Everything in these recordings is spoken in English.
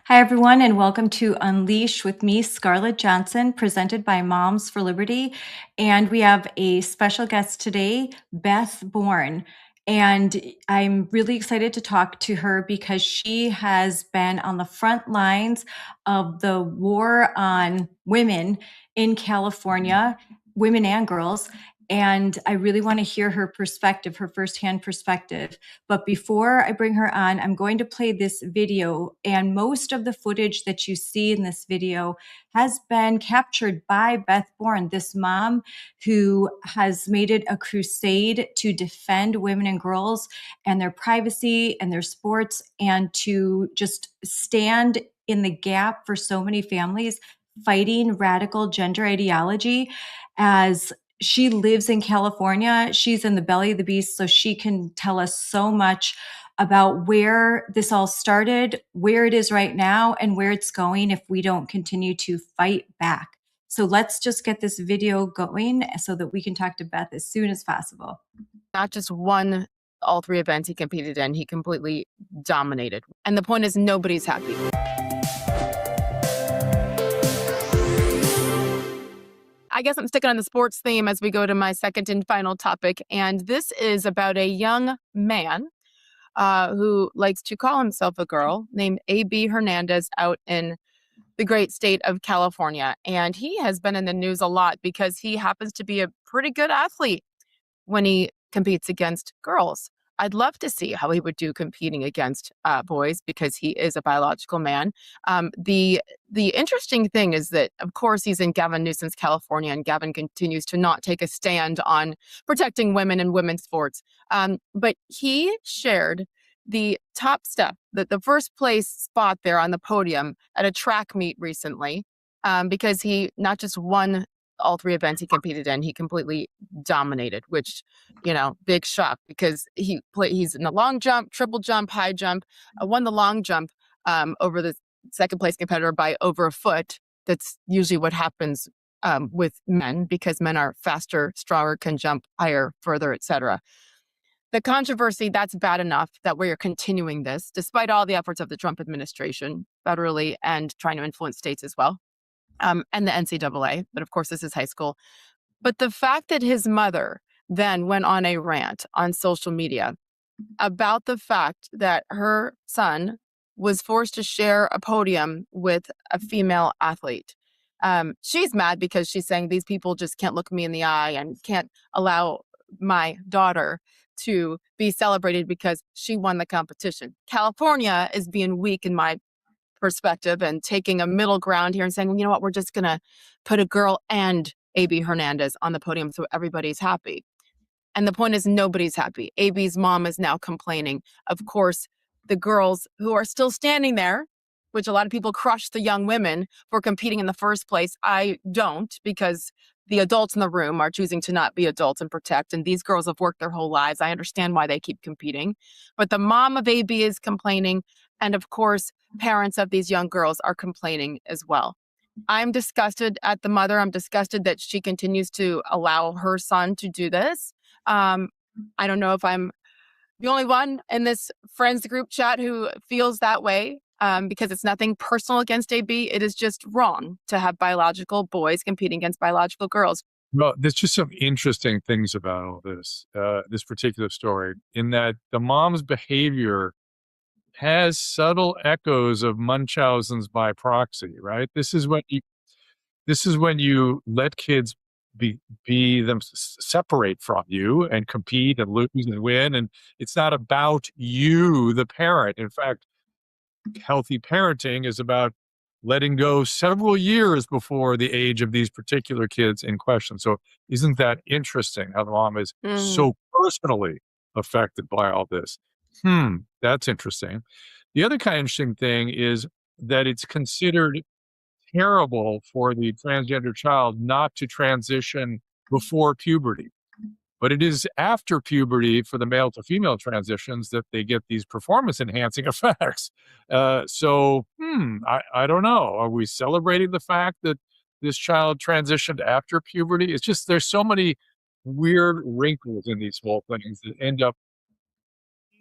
Hi, everyone, and welcome to Unleash with me, Scarlett Johnson, presented by Moms for Liberty. And we have a special guest today, Beth Bourne. And I'm really excited to talk to her because she has been on the front lines of the war on women in California, women and girls. And I really want to hear her perspective, her firsthand perspective. But before I bring her on, I'm going to play this video. And most of the footage that you see in this video has been captured by Beth Bourne, this mom who has made it a crusade to defend women and girls and their privacy and their sports, and to just stand in the gap for so many families fighting radical gender ideology. As she lives in California. She's in the belly of the beast, so she can tell us so much about where this all started, where it is right now, and where it's going if we don't continue to fight back. So let's just get this video going so that we can talk to Beth as soon as possible. Not just won all three events he competed in, he completely dominated. And the point is, nobody's happy. I guess I'm sticking on the sports theme as we go to my second and final topic. And this is about a young man who likes to call himself a girl named A.B. Hernandez out in the great state of California. And he has been in the news a lot because he happens to be a pretty good athlete when he competes against girls. I'd love to see how he would do competing against boys because he is a biological man. The interesting thing is that, of course, he's in Gavin Newsom's California, and Gavin continues to not take a stand on protecting women and women's sports. But he shared the top step, the first place spot there on the podium at a track meet recently, because he not just won all three events he competed in, he completely dominated, which, big shock because he's in the long jump, triple jump, high jump, won the long jump over the second place competitor by over a foot. That's usually what happens with men because men are faster, stronger, can jump higher, further, etc. The controversy, that's bad enough that we are continuing this, despite all the efforts of the Trump administration, federally and trying to influence states as well. And the NCAA, but of course, this is high school. But the fact that his mother then went on a rant on social media about the fact that her son was forced to share a podium with a female athlete. She's mad because she's saying these people just can't look me in the eye and can't allow my daughter to be celebrated because she won the competition. California is being weak in my perspective and taking a middle ground here and saying, well, you know what, we're just going to put a girl and A.B. Hernandez on the podium so everybody's happy. And the point is, nobody's happy. A.B.'s mom is now complaining. Of course, the girls who are still standing there, which a lot of people crush the young women for competing in the first place. I don't, because the adults in the room are choosing to not be adults and protect. And these girls have worked their whole lives. I understand why they keep competing. But the mom of A.B. is complaining. And of course, parents of these young girls are complaining as well. I'm disgusted at the mother. I'm disgusted that she continues to allow her son to do this. I don't know if I'm the only one in this friends group chat who feels that way, because it's nothing personal against AB. It is just wrong to have biological boys competing against biological girls. Well, there's just some interesting things about all this, this particular story, in that the mom's behavior has subtle echoes of Munchausen's by proxy, right? This is when you let kids be them separate from you and compete and lose and win, and it's not about you, the parent. In fact, healthy parenting is about letting go several years before the age of these particular kids in question. So isn't that interesting how the mom is so personally affected by all this? That's interesting. The other kind of interesting thing is that it's considered terrible for the transgender child not to transition before puberty. But it is after puberty for the male to female transitions that they get these performance enhancing effects. I don't know. Are we celebrating the fact that this child transitioned after puberty? It's just there's so many weird wrinkles in these whole things that end up,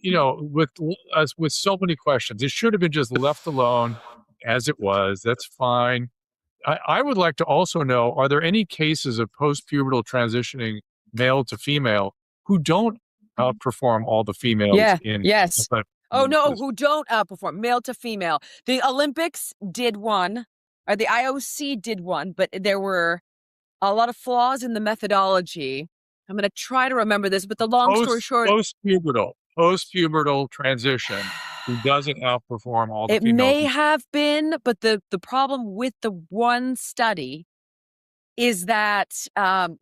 with us with so many questions. It should have been just left alone. as it was. That's fine. I would like to also know, are there any cases of post-pubertal transitioning male to female who don't outperform all the females Yeah. in Yes. Oh no, this? who don't outperform male to female. The Olympics did one, or the IOC did one, but there were a lot of flaws in the methodology. I'm going to try to remember this, but the long story short, post-pubertal transition who doesn't outperform all the it females. may have been, but the problem with the one study is that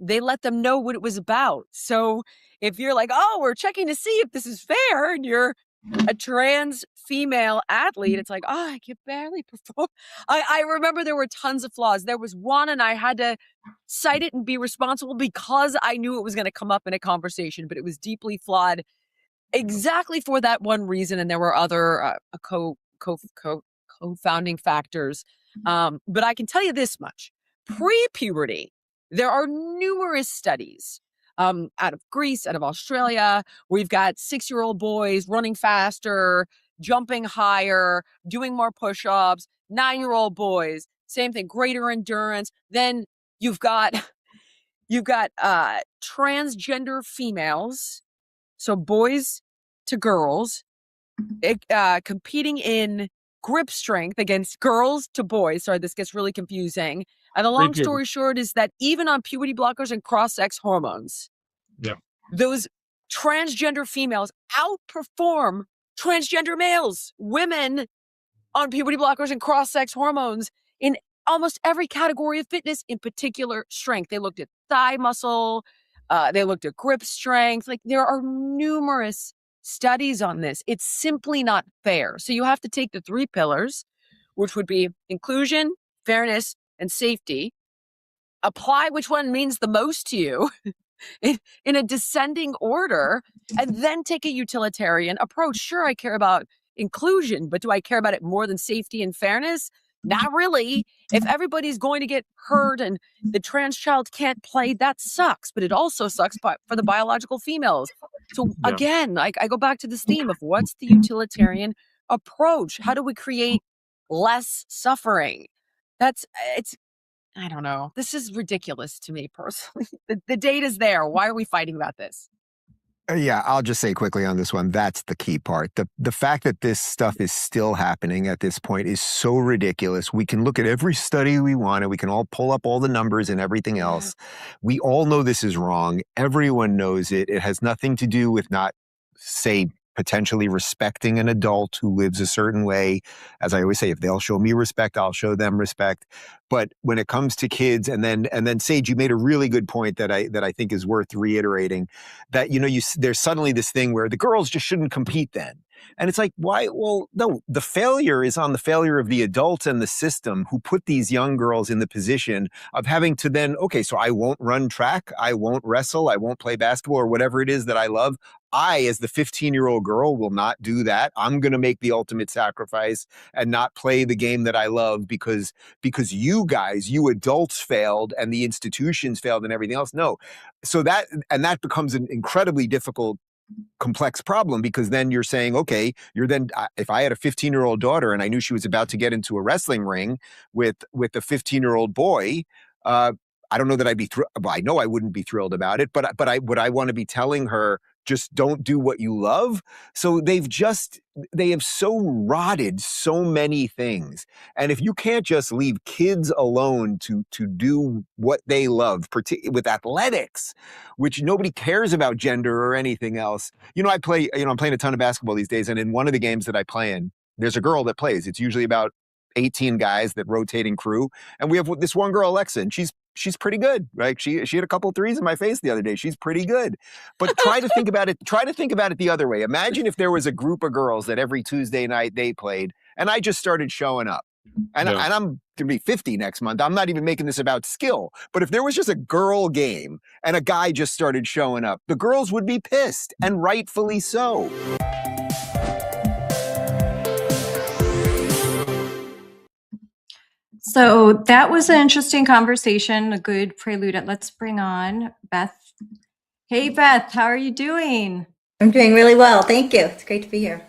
they let them know what it was about. So if you're like, oh, we're checking to see if this is fair, and you're a trans female athlete, it's like, oh, I can barely perform. I remember there were tons of flaws. There was one, and I had to cite it and be responsible because I knew it was going to come up in a conversation, but it was deeply flawed exactly for that one reason. And there were other co-founding factors. But I can tell you this much. Pre-puberty, there are numerous studies out of Greece, out of Australia. We've got 6-year-old boys running faster, jumping higher, doing more push-ups. 9-year-old boys, same thing, greater endurance. Then you've got transgender females, so boys to girls, competing in grip strength against girls to boys. Sorry, this gets really confusing. And the long story short is that even on puberty blockers and cross-sex hormones, those transgender females outperform transgender males, women on puberty blockers and cross-sex hormones in almost every category of fitness, in particular strength. They looked at thigh muscle, they looked at grip strength. Like, there are numerous studies on this. It's simply not fair. So you have to take the 3 pillars, which would be inclusion, fairness, and safety, apply which one means the most to you in a descending order, and then take a utilitarian approach. Sure, I care about inclusion, but do I care about it more than safety and fairness? Not really. If everybody's going to get hurt and the trans child can't play, that sucks. But it also sucks for the biological females. So again, I go back to this theme of what's the utilitarian approach? How do we create less suffering? I don't know. This is ridiculous to me personally. The data's there. Why are we fighting about this? Yeah, I'll just say quickly on this one, that's the key part. The fact that this stuff is still happening at this point is so ridiculous. We can look at every study we want, and we can all pull up all the numbers and everything else. We all know this is wrong. Everyone knows it. It has nothing to do with not, say, potentially respecting an adult who lives a certain way. As I always say, if they'll show me respect, I'll show them respect. But when it comes to kids, and then Sage, you made a really good point that I think is worth reiterating, that there's suddenly this thing where the girls just shouldn't compete then. And it's like, why? Well, no, the failure is on the failure of the adults and the system who put these young girls in the position of having to then, okay, so I won't run track, I won't wrestle, I won't play basketball or whatever it is that I love. I, as the 15-year-old girl, will not do that. I'm going to make the ultimate sacrifice and not play the game that I love because you guys, you adults failed and the institutions failed and everything else. No. So that becomes an incredibly difficult, complex problem, because then you're saying, okay, if I had a 15-year-old daughter and I knew she was about to get into a wrestling ring with a 15-year-old boy, I don't know that I'd be thrilled. I know I wouldn't be thrilled about it, but would I want to be telling her, just don't do what you love? So they have so rotted so many things. And if you can't just leave kids alone to do what they love, particularly with athletics, which nobody cares about gender or anything else. I'm playing a ton of basketball these days. And in one of the games that I play in, there's a girl that plays. It's usually about 18 guys that rotating crew. And we have this one girl, Alexa, and she's pretty good, right? She had a couple threes in my face the other day. She's pretty good. But try to think about it the other way. Imagine if there was a group of girls that every Tuesday night they played, and I just started showing up. And I'm going to be 50 next month. I'm not even making this about skill. But if there was just a girl game and a guy just started showing up, the girls would be pissed, and rightfully so. So that was an interesting conversation, a good prelude. Let's bring on Beth. Hey, Beth, how are you doing? I'm doing really well. Thank you. It's great to be here.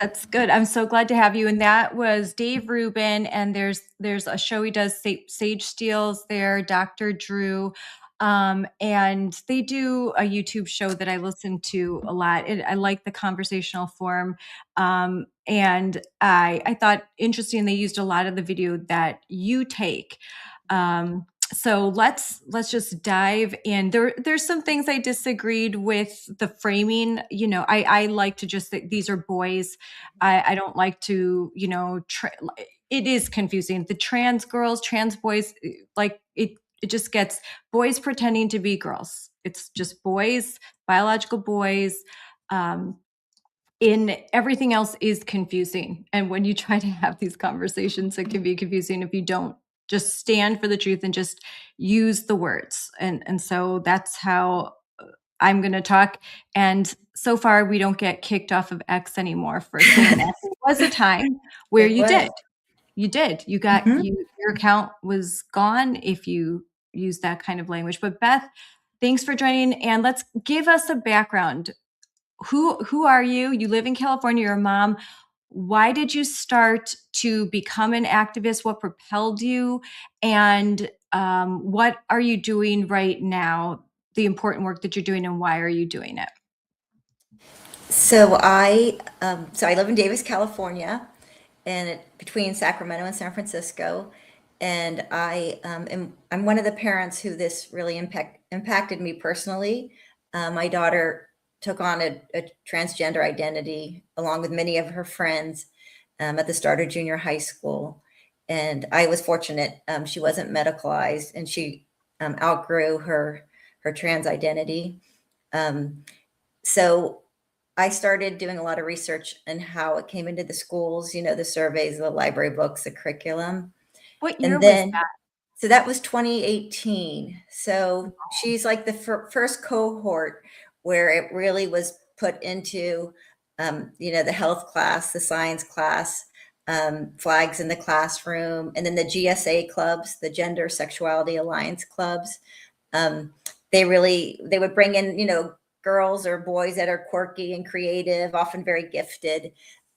That's good. I'm so glad to have you. And that was Dave Rubin. And there's a show he does, Sage Steele's there, Dr. Drew. And they do a YouTube show that I listen to a lot. I like the conversational form. And I thought interesting, they used a lot of the video that you take. So let's just dive in. There's some things I disagreed with the framing. I like to just think these are boys. I don't like to, it is confusing. The trans girls, trans boys, like it just gets boys pretending to be girls. It's just boys, biological boys. In everything else is confusing. And when you try to have these conversations, it can be confusing if you don't just stand for the truth and just use the words. And so that's how I'm going to talk. And so far, we don't get kicked off of X anymore for saying that. There was a time where you did. You did. You got your account was gone if you use that kind of language. But Beth, thanks for joining. And let's give us a background. Who are you? You live in California, you're a mom. Why did you start to become an activist? What propelled you? And what are you doing right now? The important work that you're doing, and why are you doing it? So I live in Davis, California, and between Sacramento and San Francisco. And I'm one of the parents who this really impacted me personally. My daughter took on a transgender identity along with many of her friends at the start of junior high school. And I was fortunate. She wasn't medicalized, and she outgrew her trans identity. So I started doing a lot of research on how it came into the schools, the surveys, the library books, the curriculum. What year And then, was that? so that was 2018. So she's like the first cohort where it really was put into, the health class, the science class, flags in the classroom, and then the GSA clubs, the Gender Sexuality Alliance clubs. They would bring in, girls or boys that are quirky and creative, often very gifted,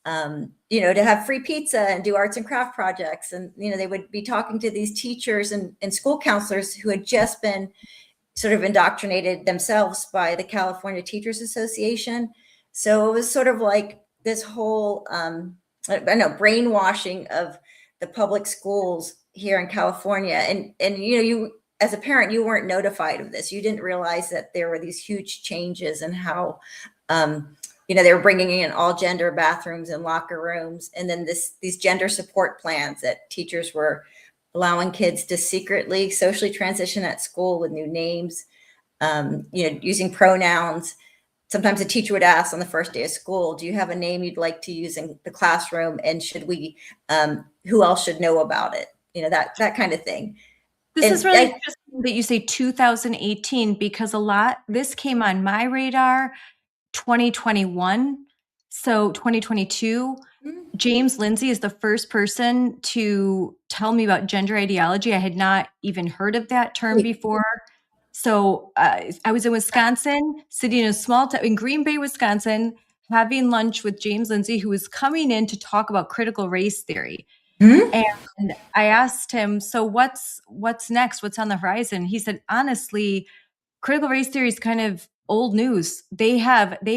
to have free pizza and do arts and craft projects. And, they would be talking to these teachers and school counselors who had just been sort of indoctrinated themselves by the California Teachers Association. So it was sort of like this whole, brainwashing of the public schools here in California. And you, as a parent, you weren't notified of this. You didn't realize that there were these huge changes in how, they were bringing in all gender bathrooms and locker rooms. And then these gender support plans that teachers were allowing kids to secretly socially transition at school with new names, using pronouns. Sometimes a teacher would ask on the first day of school, do you have a name you'd like to use in the classroom? And should we, who else should know about it? That kind of thing. This is really interesting that you say 2018, because this came on my radar 2021. So 2022, James Lindsay is the first person to tell me about gender ideology. I had not even heard of that term before. So I was in Wisconsin, sitting in a small town in Green Bay, Wisconsin, having lunch with James Lindsay, who was coming in to talk about critical race theory. And I asked him, so what's next? What's on the horizon? He said, honestly, critical race theory is kind of old news. They are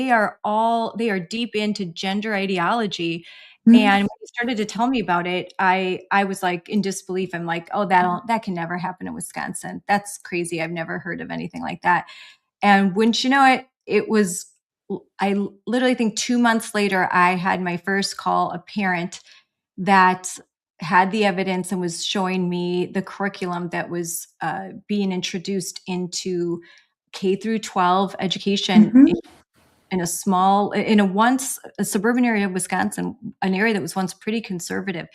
deep into gender ideology. And when he started to tell me about it, I was like in disbelief. I'm like, oh, that can never happen in Wisconsin. That's crazy. I've never heard of anything like that. And wouldn't you know it, I literally think 2 months later, I had my first call, a parent that had the evidence and was showing me the curriculum that was being introduced into K through 12 education in a suburban area of Wisconsin, an area that was once pretty conservative.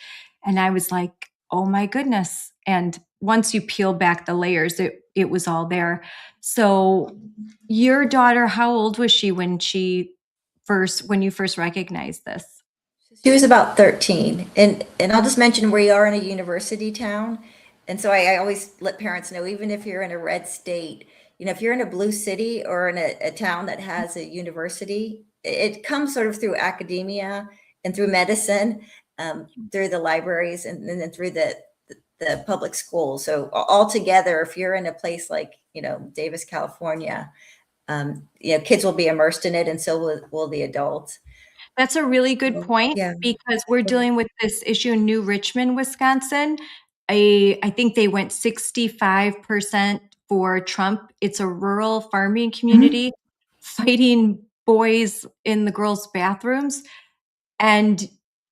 And I was like, oh my goodness. And once you peel back the layers, it was all there. So your daughter, how old was she when you first recognized this? She was about 13. And I'll just mention we are in a university town. And so I always let parents know, even if you're in a red state, if you're in a blue city or in a town that has a university, it comes sort of through academia and through medicine, through the libraries, and then through the public schools. So altogether, if you're in a place like, Davis, California, kids will be immersed in it, and so will the adults. That's a really good point Yeah. because we're dealing with this issue in New Richmond, Wisconsin. I think they went 65% for Trump. It's a rural farming community fighting boys in the girls' bathrooms. And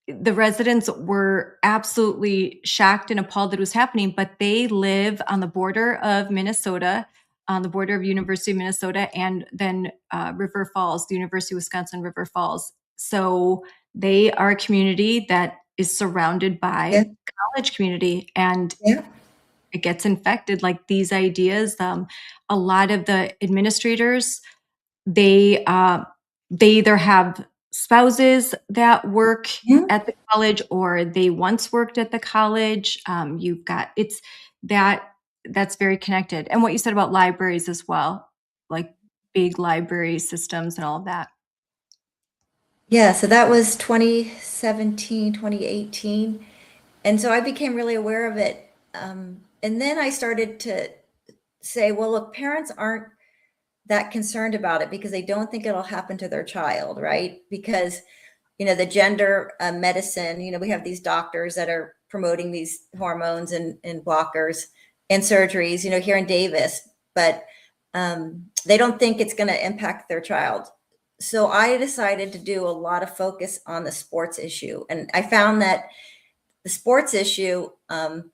the residents were absolutely shocked and appalled that it was happening, but they live on the border of Minnesota, on the border of University of Minnesota, and then River Falls, the University of Wisconsin River Falls. So they are a community that is surrounded by Yeah. college community, and Yeah. it gets infected. Like these ideas, a lot of the administrators, they either have spouses that work Mhm. at the college, or they once worked at the college. You've got that's very connected. And what you said about libraries as well, like big library systems and all of that. Yeah, so that was 2017, 2018. And so I became really aware of it. And then I started to say, well, look, parents aren't that concerned about it because they don't think it'll happen to their child, right? Because, the gender medicine, we have these doctors that are promoting these hormones and blockers and surgeries, here in Davis, but they don't think it's going to impact their child. So I decided to do a lot of focus on the sports issue. And I found that the sports issue, well,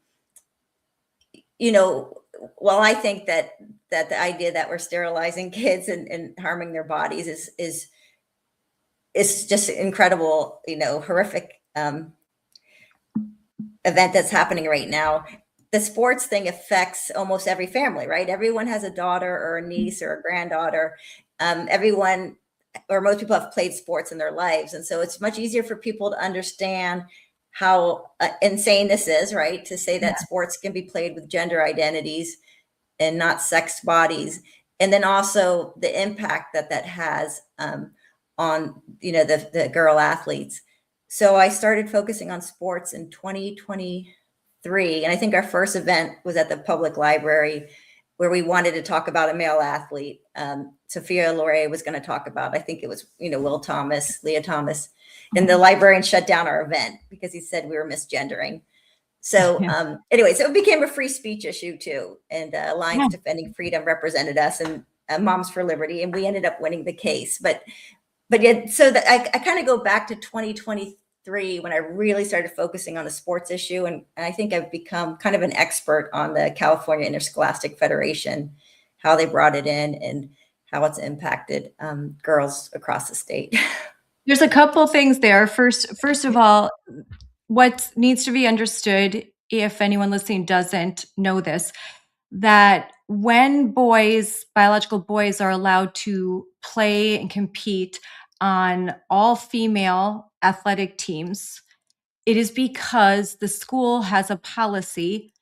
I think that the idea that we're sterilizing kids and harming their bodies is just incredible, horrific event that's happening right now. The sports thing affects almost every family, right? Everyone has a daughter or a niece or a granddaughter. Everyone or most people have played sports in their lives. And so it's much easier for people to understand how insane this is, right? To say that sports can be played with gender identities and not sex bodies. And then also the impact that has on, the girl athletes. So I started focusing on sports in 2023. And I think our first event was at the public library where we wanted to talk about a male athlete. Sophia Loray was going to talk about, I think it was, Will Thomas, Leah Thomas. And the librarian shut down our event because he said we were misgendering. So anyway, so it became a free speech issue too. And Alliance Defending Freedom represented us, and Moms for Liberty, and we ended up winning the case. But yet, so that I kind of go back to 2023 when I really started focusing on the sports issue. And I think I've become kind of an expert on the California Interscholastic Federation, how they brought it in and how it's impacted girls across the state. There's a couple things there. First of all, what needs to be understood, if anyone listening doesn't know this, that when biological boys are allowed to play and compete on all female athletic teams, it is because the school has a policy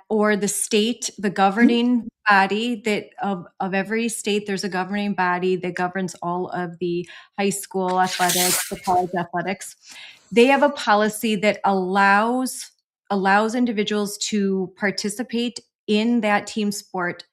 or the state, the governing body of every state, there's a governing body that governs all of the high school athletics, the college athletics. They have a policy that allows individuals to participate in that team sport,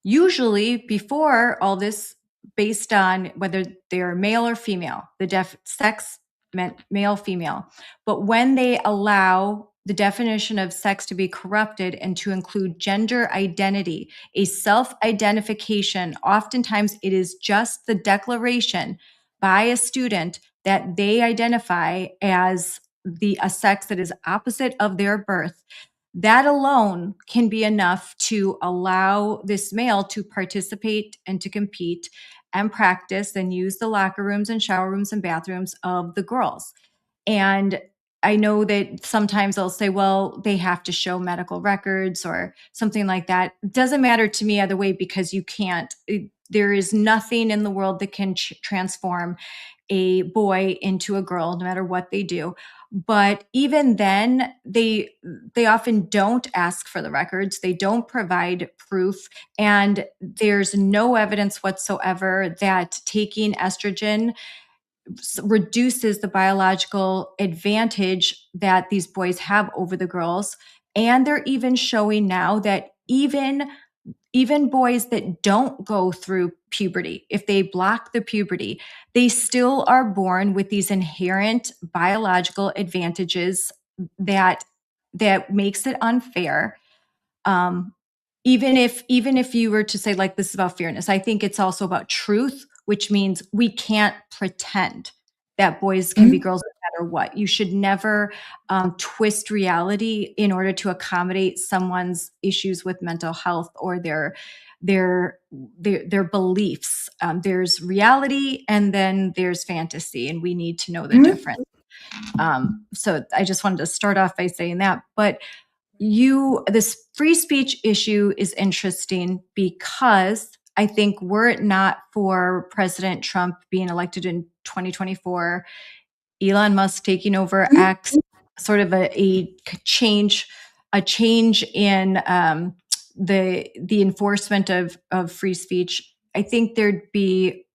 usually before all this, based on whether they're male or female. The sex meant male, female. But when they allow the definition of sex to be corrupted and to include gender identity, a self-identification, oftentimes it is just the declaration by a student that they identify as a sex that is opposite of their birth. That alone can be enough to allow this male to participate and to compete and practice and use the locker rooms and shower rooms and bathrooms of the girls. And I know that sometimes they'll say, well, they have to show medical records or something like that. It doesn't matter to me either way, because you can't. There is nothing in the world that can transform a boy into a girl, no matter what they do. But even then, they often don't ask for the records. They don't provide proof. And there's no evidence whatsoever that taking estrogen reduces the biological advantage that these boys have over the girls. And they're even showing now that even boys that don't go through puberty, if they block the puberty, they still are born with these inherent biological advantages that makes it unfair. Um, even if you were to say, like, this is about fairness, I think it's also about truth, which means we can't pretend that boys can be girls no matter what. You should never twist reality in order to accommodate someone's issues with mental health or their beliefs. There's reality and then there's fantasy, and we need to know the difference. So I just wanted to start off by saying that. But this free speech issue is interesting because I think were it not for President Trump being elected in 2024, Elon Musk taking over X, sort of a change in the enforcement of free speech. I think there'd be.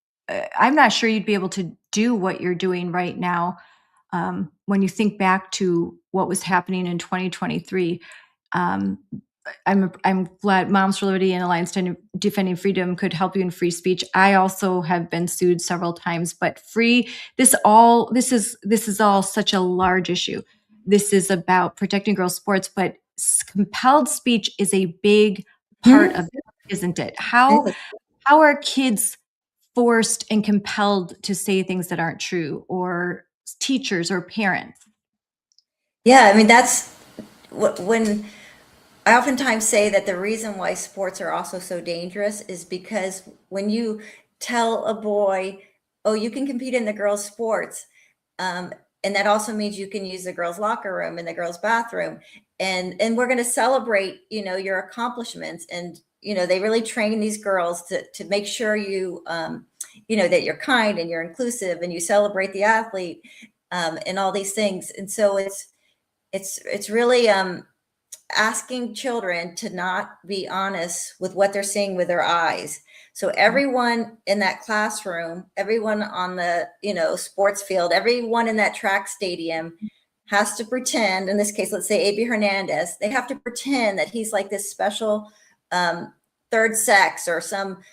I'm not sure you'd be able to do what you're doing right now. When you think back to what was happening in 2023, I'm glad Moms for Liberty and Alliance Defending Freedom could help you in free speech. I also have been sued several times, but this is all such a large issue. This is about protecting girls' sports, but compelled speech is a big part of it, isn't it? How are kids forced and compelled to say things that aren't true, or teachers or parents? Yeah, I mean, that's when I oftentimes say that the reason why sports are also so dangerous is because when you tell a boy, oh, you can compete in the girls' sports, and that also means you can use the girls' locker room and the girls' bathroom, and we're going to celebrate, your accomplishments, and they really train these girls to make sure you, that you're kind and you're inclusive and you celebrate the athlete, and all these things, and so it's really asking children to not be honest with what they're seeing with their eyes. So everyone in that classroom, everyone on the, sports field, everyone in that track stadium has to pretend, in this case, let's say A.B. Hernandez, they have to pretend that he's like this special third sex or some,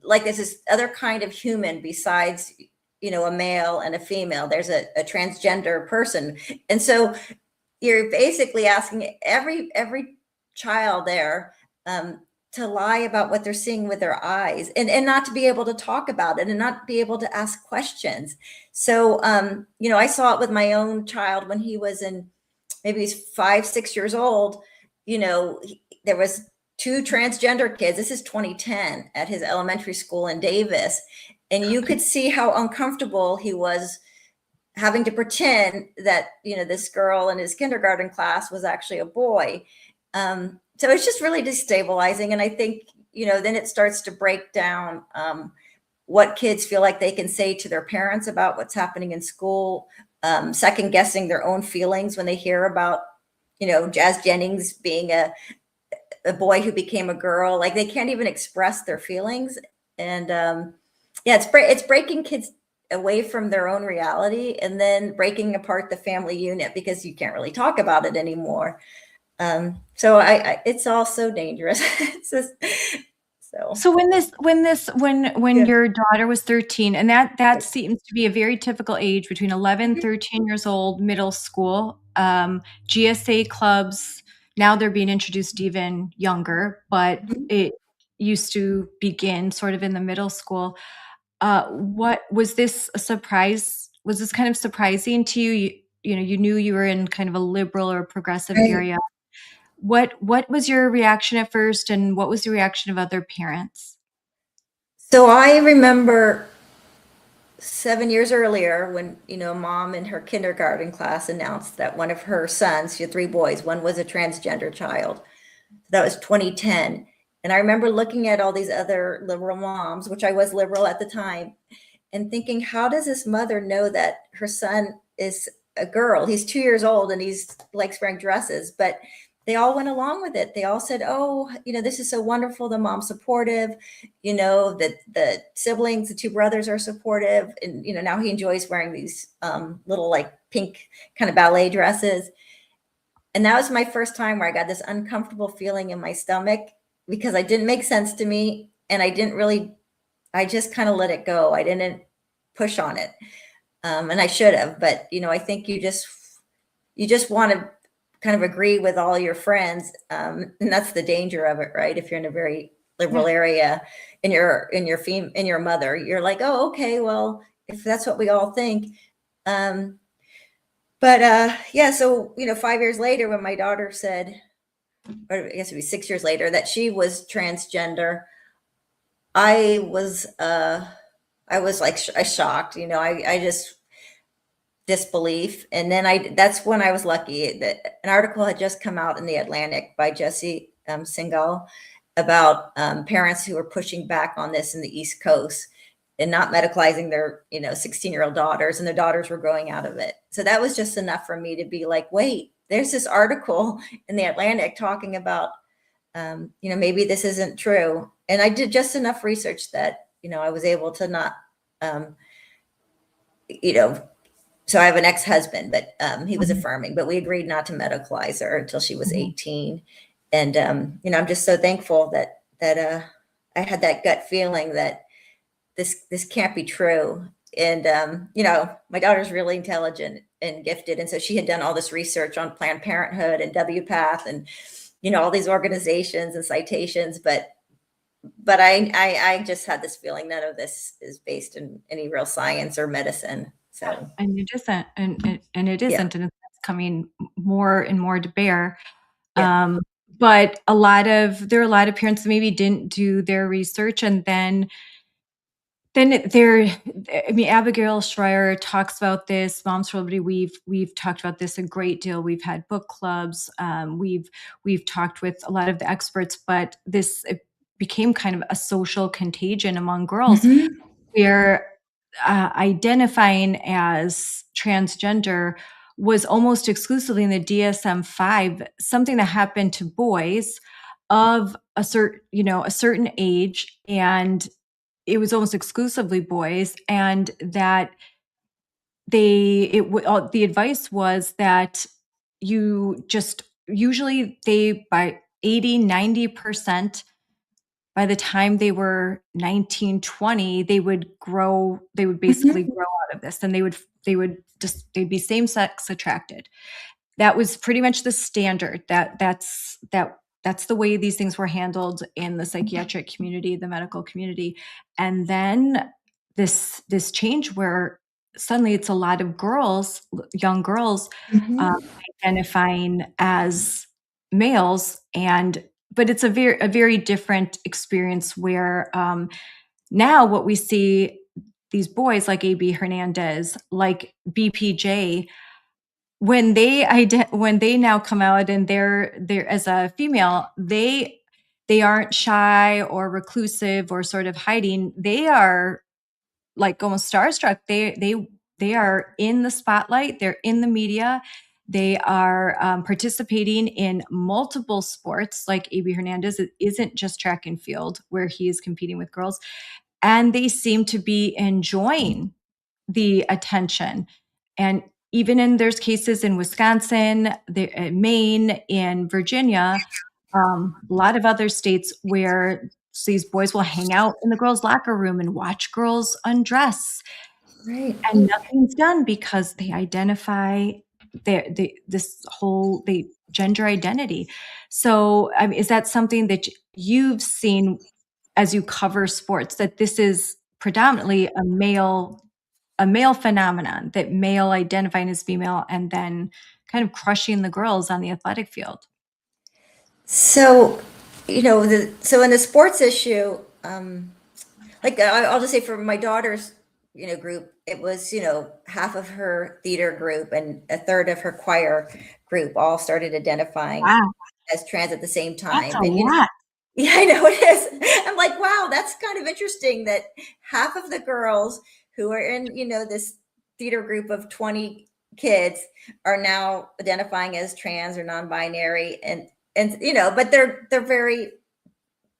like there's this other kind of human besides, a male and a female. There's a transgender person. And so you're basically asking every child there to lie about what they're seeing with their eyes, and not to be able to talk about it and not be able to ask questions. So, I saw it with my own child when he was maybe he's 5, 6 years old. There was 2 transgender kids. This is 2010 at his elementary school in Davis. And you could see how uncomfortable he was having to pretend that, this girl in his kindergarten class was actually a boy. So it's just really destabilizing. And I think, then it starts to break down what kids feel like they can say to their parents about what's happening in school, second guessing their own feelings when they hear about, Jazz Jennings being a boy who became a girl. Like they can't even express their feelings. And it's breaking kids away from their own reality, and then breaking apart the family unit because you can't really talk about it anymore. So it's all so dangerous. So when your daughter was 13, and that seems to be a very typical age between 11, 13 years old, middle school, GSA clubs, now they're being introduced even younger, but it used to begin sort of in the middle school. What was this a surprise? Was this kind of surprising to you? You knew you were in kind of a liberal or progressive area. What was your reaction at first, and what was the reaction of other parents? So I remember 7 years earlier when, mom in her kindergarten class announced that one of her sons, she had 3 boys, one was a transgender child. That was 2010. And I remember looking at all these other liberal moms, which I was liberal at the time, and thinking, how does this mother know that her son is a girl? He's 2 years old and he's likes wearing dresses, but they all went along with it. They all said, "Oh, this is so wonderful. The mom's supportive. That the siblings, the two brothers are supportive, and now he enjoys wearing these little like pink kind of ballet dresses." And that was my first time where I got this uncomfortable feeling in my stomach because it didn't make sense to me, and I just kind of let it go. I didn't push on it, and I should have. But I think you just want to kind of agree with all your friends, and that's the danger of it, right? If you're in a very liberal area, and your mother, you're like, oh, okay, well, if that's what we all think. Yeah, so 5 years later, when my daughter said, or I guess it'd be 6 years later, that she was transgender, I was like shocked. I just disbelief. And then that's when I was lucky that an article had just come out in the Atlantic by Jesse Singal about parents who were pushing back on this in the East Coast and not medicalizing their 16-year-old daughters, and their daughters were growing out of it. So that was just enough for me to be like, wait, there's this article in the Atlantic talking about maybe this isn't true. And I did just enough research that I was able to not so I have an ex-husband, but he was affirming, but we agreed not to medicalize her until she was 18. And I'm just so thankful that I had that gut feeling that this can't be true. And my daughter's really intelligent and gifted, and so she had done all this research on Planned Parenthood and WPATH and all these organizations and citations, but I just had this feeling none of this is based in any real science or medicine. So And it isn't, and it isn't, and it's coming more and more to bear. Yeah. But there are a lot of parents that maybe didn't do their research, and then Abigail Schreier talks about this. Moms for Liberty, we've talked about this a great deal. We've had book clubs. We've talked with a lot of the experts, but it became kind of a social contagion among girls, where identifying as transgender was almost exclusively in the DSM-5, something that happened to boys of a certain age, and it was almost exclusively boys, and that the advice was that you just usually by 80-90%, by the time they were 19, 20, they would basically grow out of this, and they'd be same sex attracted. That was pretty much the standard. That's the way these things were handled in the psychiatric community, the medical community. And then this change where suddenly it's a lot of girls, young girls, identifying as males, but it's a very different experience where now what we see, these boys like AB Hernandez, like BPJ, when they now come out and they're as a female, they aren't shy or reclusive or sort of hiding. They are like almost starstruck. They are in the spotlight. They're in the media. They are participating in multiple sports, like AB Hernandez. It isn't just track and field where he is competing with girls, and they seem to be enjoying the attention. And even there's cases in Wisconsin, Maine, in Virginia, a lot of other states where these boys will hang out in the girls' locker room and watch girls undress. Right. And nothing's done because they identify the gender identity. So, I mean, is that something that you've seen as you cover sports, that this is predominantly a male phenomenon, that male identifying as female and then kind of crushing the girls on the athletic field? So, so in the sports issue, like I'll just say for my daughter's, group, it was, half of her theater group and a third of her choir group all started identifying as trans at the same time. That's a lot. Yeah, I know it is. I'm like, wow, that's kind of interesting that half of the girls who are in, this theater group of 20 kids are now identifying as trans or non-binary, and but they're very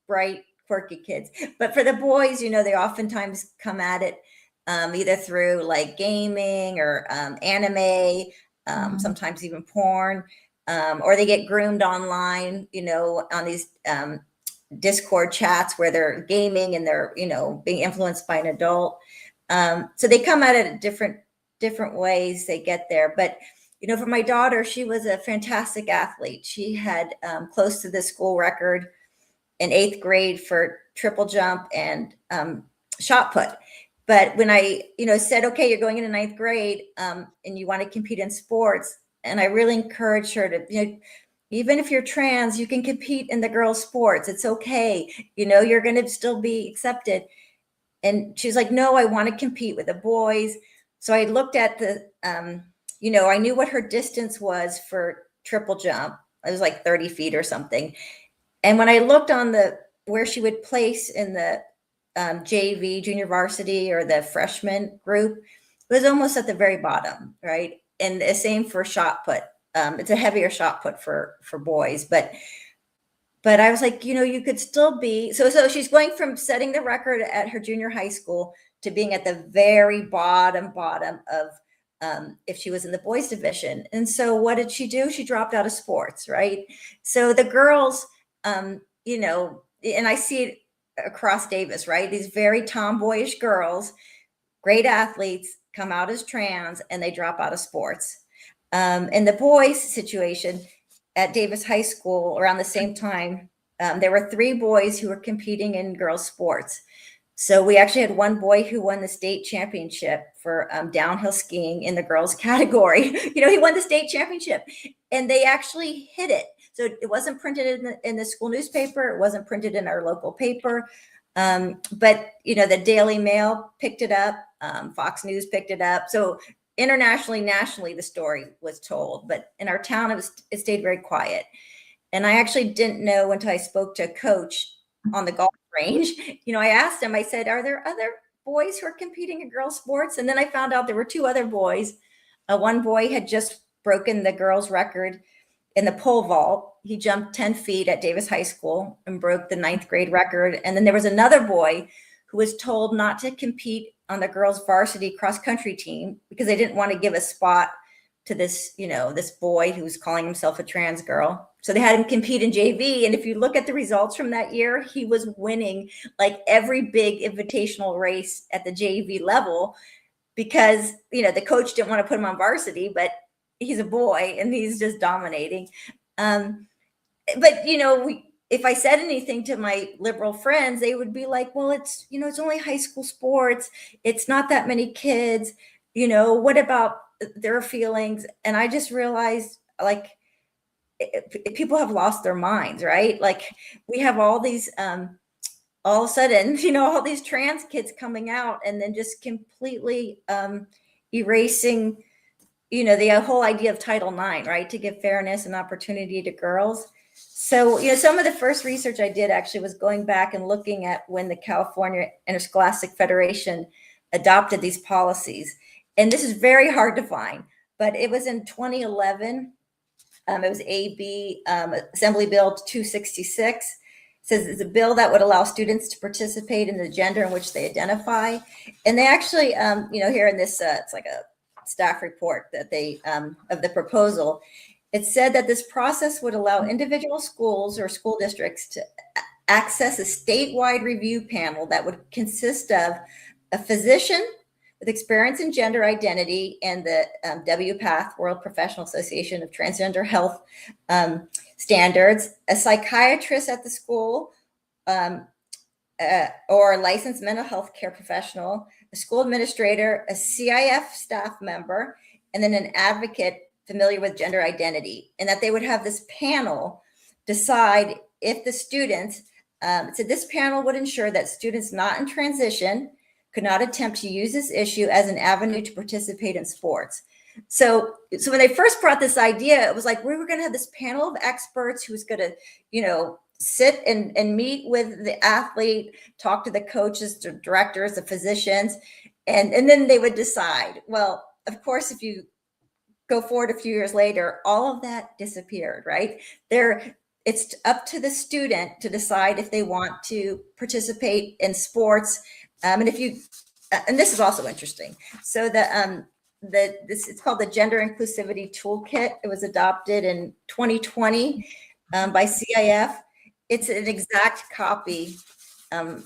bright, quirky kids. But for the boys, they oftentimes come at it either through like gaming or anime, sometimes even porn, or they get groomed online, on these Discord chats where they're gaming and they're, being influenced by an adult. So they come at it different ways they get there. But, for my daughter, she was a fantastic athlete. She had close to the school record in 8th grade for triple jump and shot put. But when I, said, okay, you're going into 9th grade and you want to compete in sports, and I really encouraged her to, even if you're trans, you can compete in the girls' sports. It's okay. You're going to still be accepted. And she's like, no, I want to compete with the boys. So I looked at the, I knew what her distance was for triple jump. It was like 30 feet or something. And when I looked on where she would place in the JV, junior varsity, or the freshman group, it was almost at the very bottom, right? And the same for shot put. It's a heavier shot put for boys, but I was like, you could still be. So she's going from setting the record at her junior high school to being at the very bottom of if she was in the boys division. And so what did she do? She dropped out of sports, right? So the girls, and I see it across Davis, right? These very tomboyish girls, great athletes, come out as trans and they drop out of sports. In the boys situation at Davis High School around the same time, there were 3 boys who were competing in girls' sports. So we actually had one boy who won the state championship for downhill skiing in the girls category. He won the state championship, and they actually hid it. So it wasn't printed in the school newspaper. It wasn't printed in our local paper. But, the Daily Mail picked it up. Fox News picked it up. So internationally, nationally, the story was told. But in our town, it stayed very quiet. And I actually didn't know until I spoke to a coach on the golf range. I asked him, I said, are there other boys who are competing in girls' sports? And then I found out there were 2 other boys. One boy had just broken the girls' record in the pole vault. He jumped 10 feet at Davis High School and broke the 9th grade record. And then there was another boy who was told not to compete on the girls' varsity cross country team because they didn't want to give a spot to this, this boy who was calling himself a trans girl. So they had him compete in JV. And if you look at the results from that year, he was winning like every big invitational race at the JV level because, the coach didn't want to put him on varsity, but he's a boy and he's just dominating. But, if I said anything to my liberal friends, they would be like, well, it's only high school sports. It's not that many kids. What about their feelings? And I just realized, like, people have lost their minds, right? Like, we have all these, all of a sudden, all these trans kids coming out and then just completely erasing, the whole idea of Title IX, right? To give fairness and opportunity to girls. So, some of the first research I did actually was going back and looking at when the California Interscholastic Federation adopted these policies. And this is very hard to find, but it was in 2011. It was AB Assembly Bill 266. It says it's a bill that would allow students to participate in the gender in which they identify. And they actually, here in this, it's like a staff report that they, of the proposal, it said that this process would allow individual schools or school districts to access a statewide review panel that would consist of a physician with experience in gender identity and the WPATH, World Professional Association of Transgender Health standards, a psychiatrist at the school, or a licensed mental health care professional, a school administrator, a CIF staff member, and then an advocate familiar with gender identity, and that they would have this panel decide if the students, so this panel would ensure that students not in transition could not attempt to use this issue as an avenue to participate in sports. So when they first brought this idea, it was like, we were going to have this panel of experts who's going to, sit and meet with the athlete, talk to the coaches, the directors, the physicians, and then they would decide. Well, of course, if you go forward a few years later, all of that disappeared, right? It's up to the student to decide if they want to participate in sports. And this is also interesting. So it's called the Gender Inclusivity Toolkit. It was adopted in 2020 by CIF. It's an exact copy. I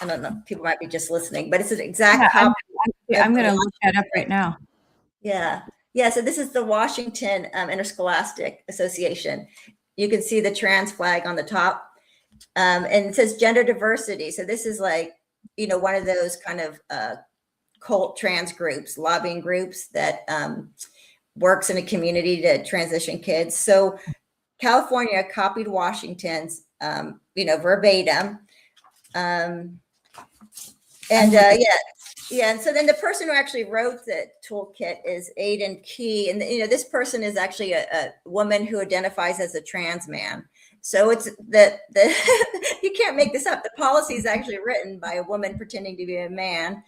don't know, people might be just listening, but it's an exact copy. I'm going to look that up right now. Yeah. So this is the Washington Interscholastic Association. You can see the trans flag on the top, and it says gender diversity. So this is like, one of those kind of cult trans groups, lobbying groups that works in a community to transition kids. So California copied Washington's, verbatim. And so then the person who actually wrote the toolkit is Aidan Key. And, this person is actually a woman who identifies as a trans man. So it's you can't make this up. The policy is actually written by a woman pretending to be a man.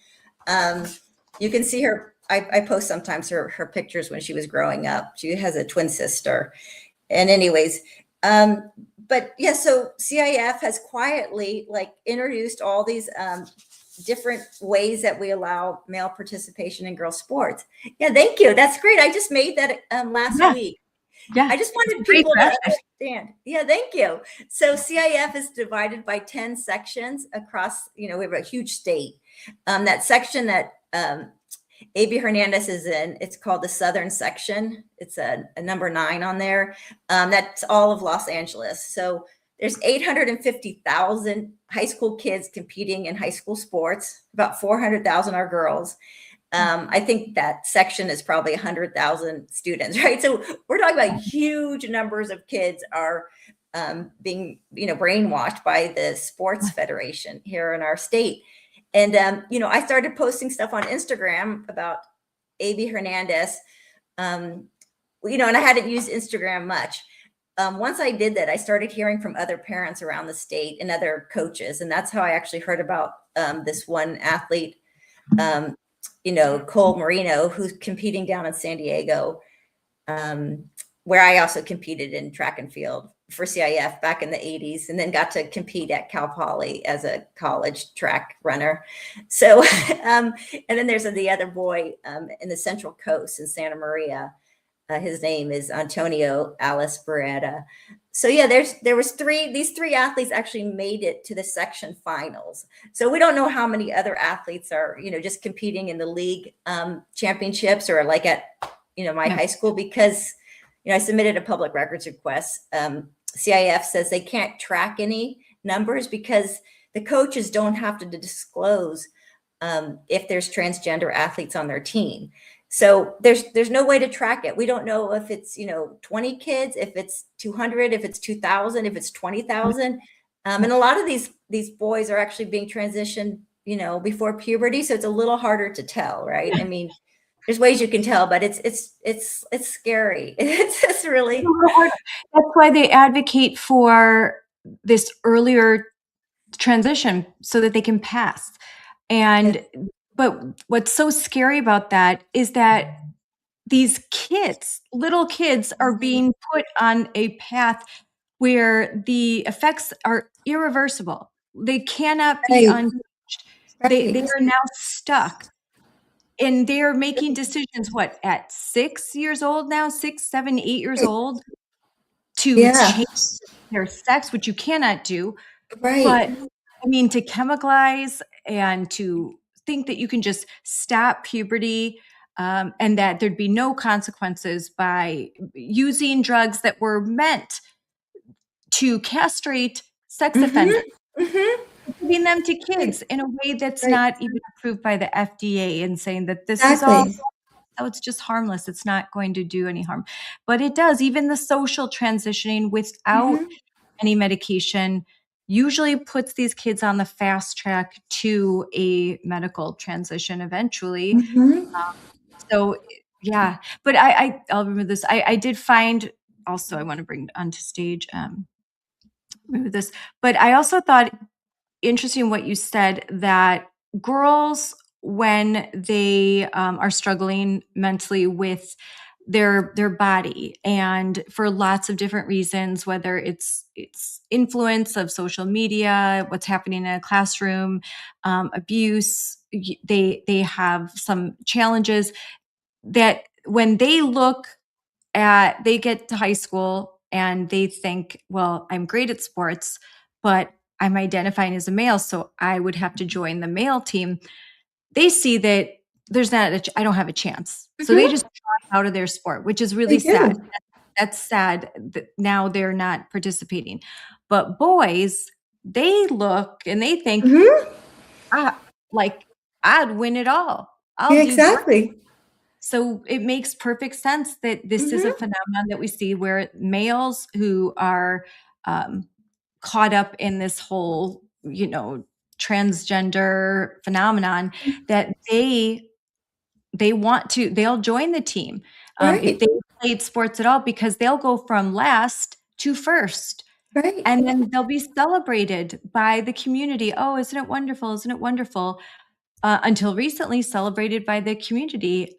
You can see her. I post sometimes her pictures when she was growing up. She has a twin sister. And anyways, but yeah, so CIF has quietly introduced all these different ways that we allow male participation in girls sports. Yeah, thank you. That's great. I just made that last week. Yeah. I just wanted people to understand. Yeah, thank you. So CIF is divided by 10 sections across, we have a huge state. That section that A.B. Hernandez is in, it's called the Southern section. It's a number 9 on there. That's all of Los Angeles. So there's 850,000 high school kids competing in high school sports. About 400,000 are girls. I think that section is probably 100,000 students, right? So we're talking about huge numbers of kids are being, brainwashed by the sports federation here in our state. And, I started posting stuff on Instagram about A.B. Hernandez, and I hadn't used Instagram much. Once I did that, I started hearing from other parents around the state and other coaches. And that's how I actually heard about this one athlete, Cole Marino, who's competing down in San Diego, where I also competed in track and field for CIF back in the 80s, and then got to compete at Cal Poly as a college track runner. So, and then there's the other boy in the Central Coast in Santa Maria. His name is Antonio Alice Beretta. So yeah, these three athletes actually made it to the section finals. So we don't know how many other athletes are, just competing in the league championships or at, my high school, because, I submitted a public records request. CIF says they can't track any numbers because the coaches don't have to disclose if there's transgender athletes on their team. So there's no way to track it. We don't know if it's 20 kids, if it's 200, if it's 2,000, if it's 20,000, and a lot of these boys are actually being transitioned before puberty, so it's a little harder to tell, right? I mean, there's ways you can tell, but it's scary. It's really. That's why they advocate for this earlier transition so that they can pass. But what's so scary about that is that these little kids are being put on a path where the effects are irreversible. They cannot be unchanged. They are now stuck. And they're making decisions, at 6 years old now, 6, 7, 8 years old, to change their sex, which you cannot do. Right. But I mean, to chemicalize and to think that you can just stop puberty and that there'd be no consequences by using drugs that were meant to castrate sex offenders, giving them to kids in a way that's not even approved by the FDA, and saying that this is all, it's just harmless. It's not going to do any harm. But it does. Even the social transitioning without any medication usually puts these kids on the fast track to a medical transition eventually. So yeah, but I'll remove this. I did find also, I want to bring onto stage, remove this, but I also thought interesting what you said, that girls, when they are struggling mentally with their body, and for lots of different reasons, whether it's influence of social media, what's happening in a classroom, abuse. They have some challenges that when they get to high school and they think, well, I'm great at sports, but I'm identifying as a male, so I would have to join the male team. They see that I don't have a chance. So they just drop out of their sport, which is really sad. That's sad that now they're not participating. But boys, they look and they think, like, I'd win it all. I'll do great. Exactly. So it makes perfect sense that this is a phenomenon that we see where males who are caught up in this whole, transgender phenomenon, that they'll join the team. If they played sports at all, because they'll go from last to first. Right. And then they'll be celebrated by the community. Oh, isn't it wonderful? Isn't it wonderful? Until recently celebrated by the community.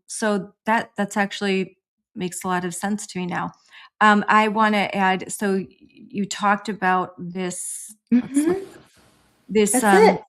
So that's actually makes a lot of sense to me now. I want to add, so you talked about this, this That's it.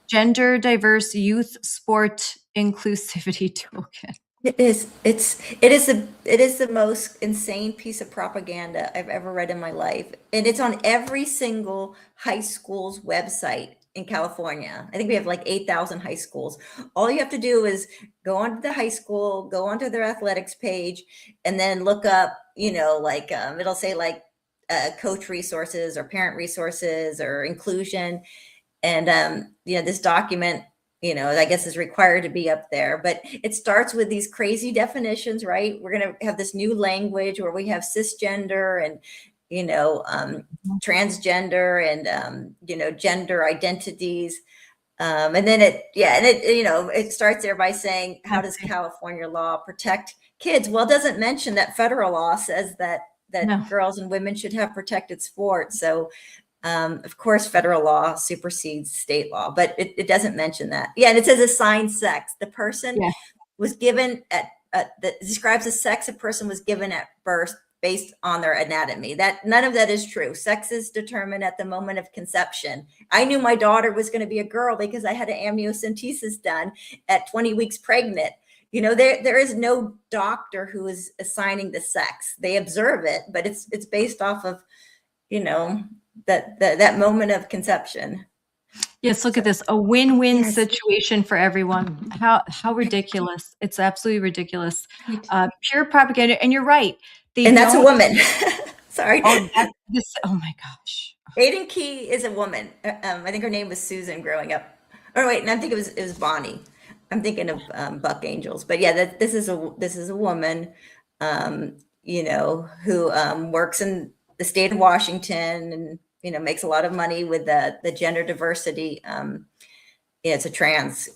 gender diverse youth sport inclusivity toolkit. It is. It is the most insane piece of propaganda I've ever read in my life, and it's on every single high school's website in California. I think we have like 8,000 high schools. All you have to do is go onto the high school, go onto their athletics page, and then look up. It'll say like coach resources or parent resources or inclusion, and this document, I guess is required to be up there, but it starts with these crazy definitions, right? We're going to have this new language where we have cisgender and, transgender and, gender identities. And then it starts there by saying, how does California law protect kids? Well, it doesn't mention that federal law says that No. girls and women should have protected sports. So, of course, federal law supersedes state law, but it doesn't mention that. Yeah, and it says assigned sex. The person was given that describes the sex a person was given at birth based on their anatomy. That none of that is true. Sex is determined at the moment of conception. I knew my daughter was going to be a girl because I had an amniocentesis done at 20 weeks pregnant. There is no doctor who is assigning the sex. They observe it, but it's based off of, that moment of conception. Yes, look at this, a win-win situation for everyone. How ridiculous. It's absolutely ridiculous. Pure propaganda. And you're right. And that's a woman. Sorry. Oh my gosh. Aiden Key is a woman. I think her name was Susan growing up. Oh wait, and I think it was Bonnie. I'm thinking of Buck Angels. But yeah, this is a woman, who works in the state of Washington and makes a lot of money with the gender diversity. It's a trans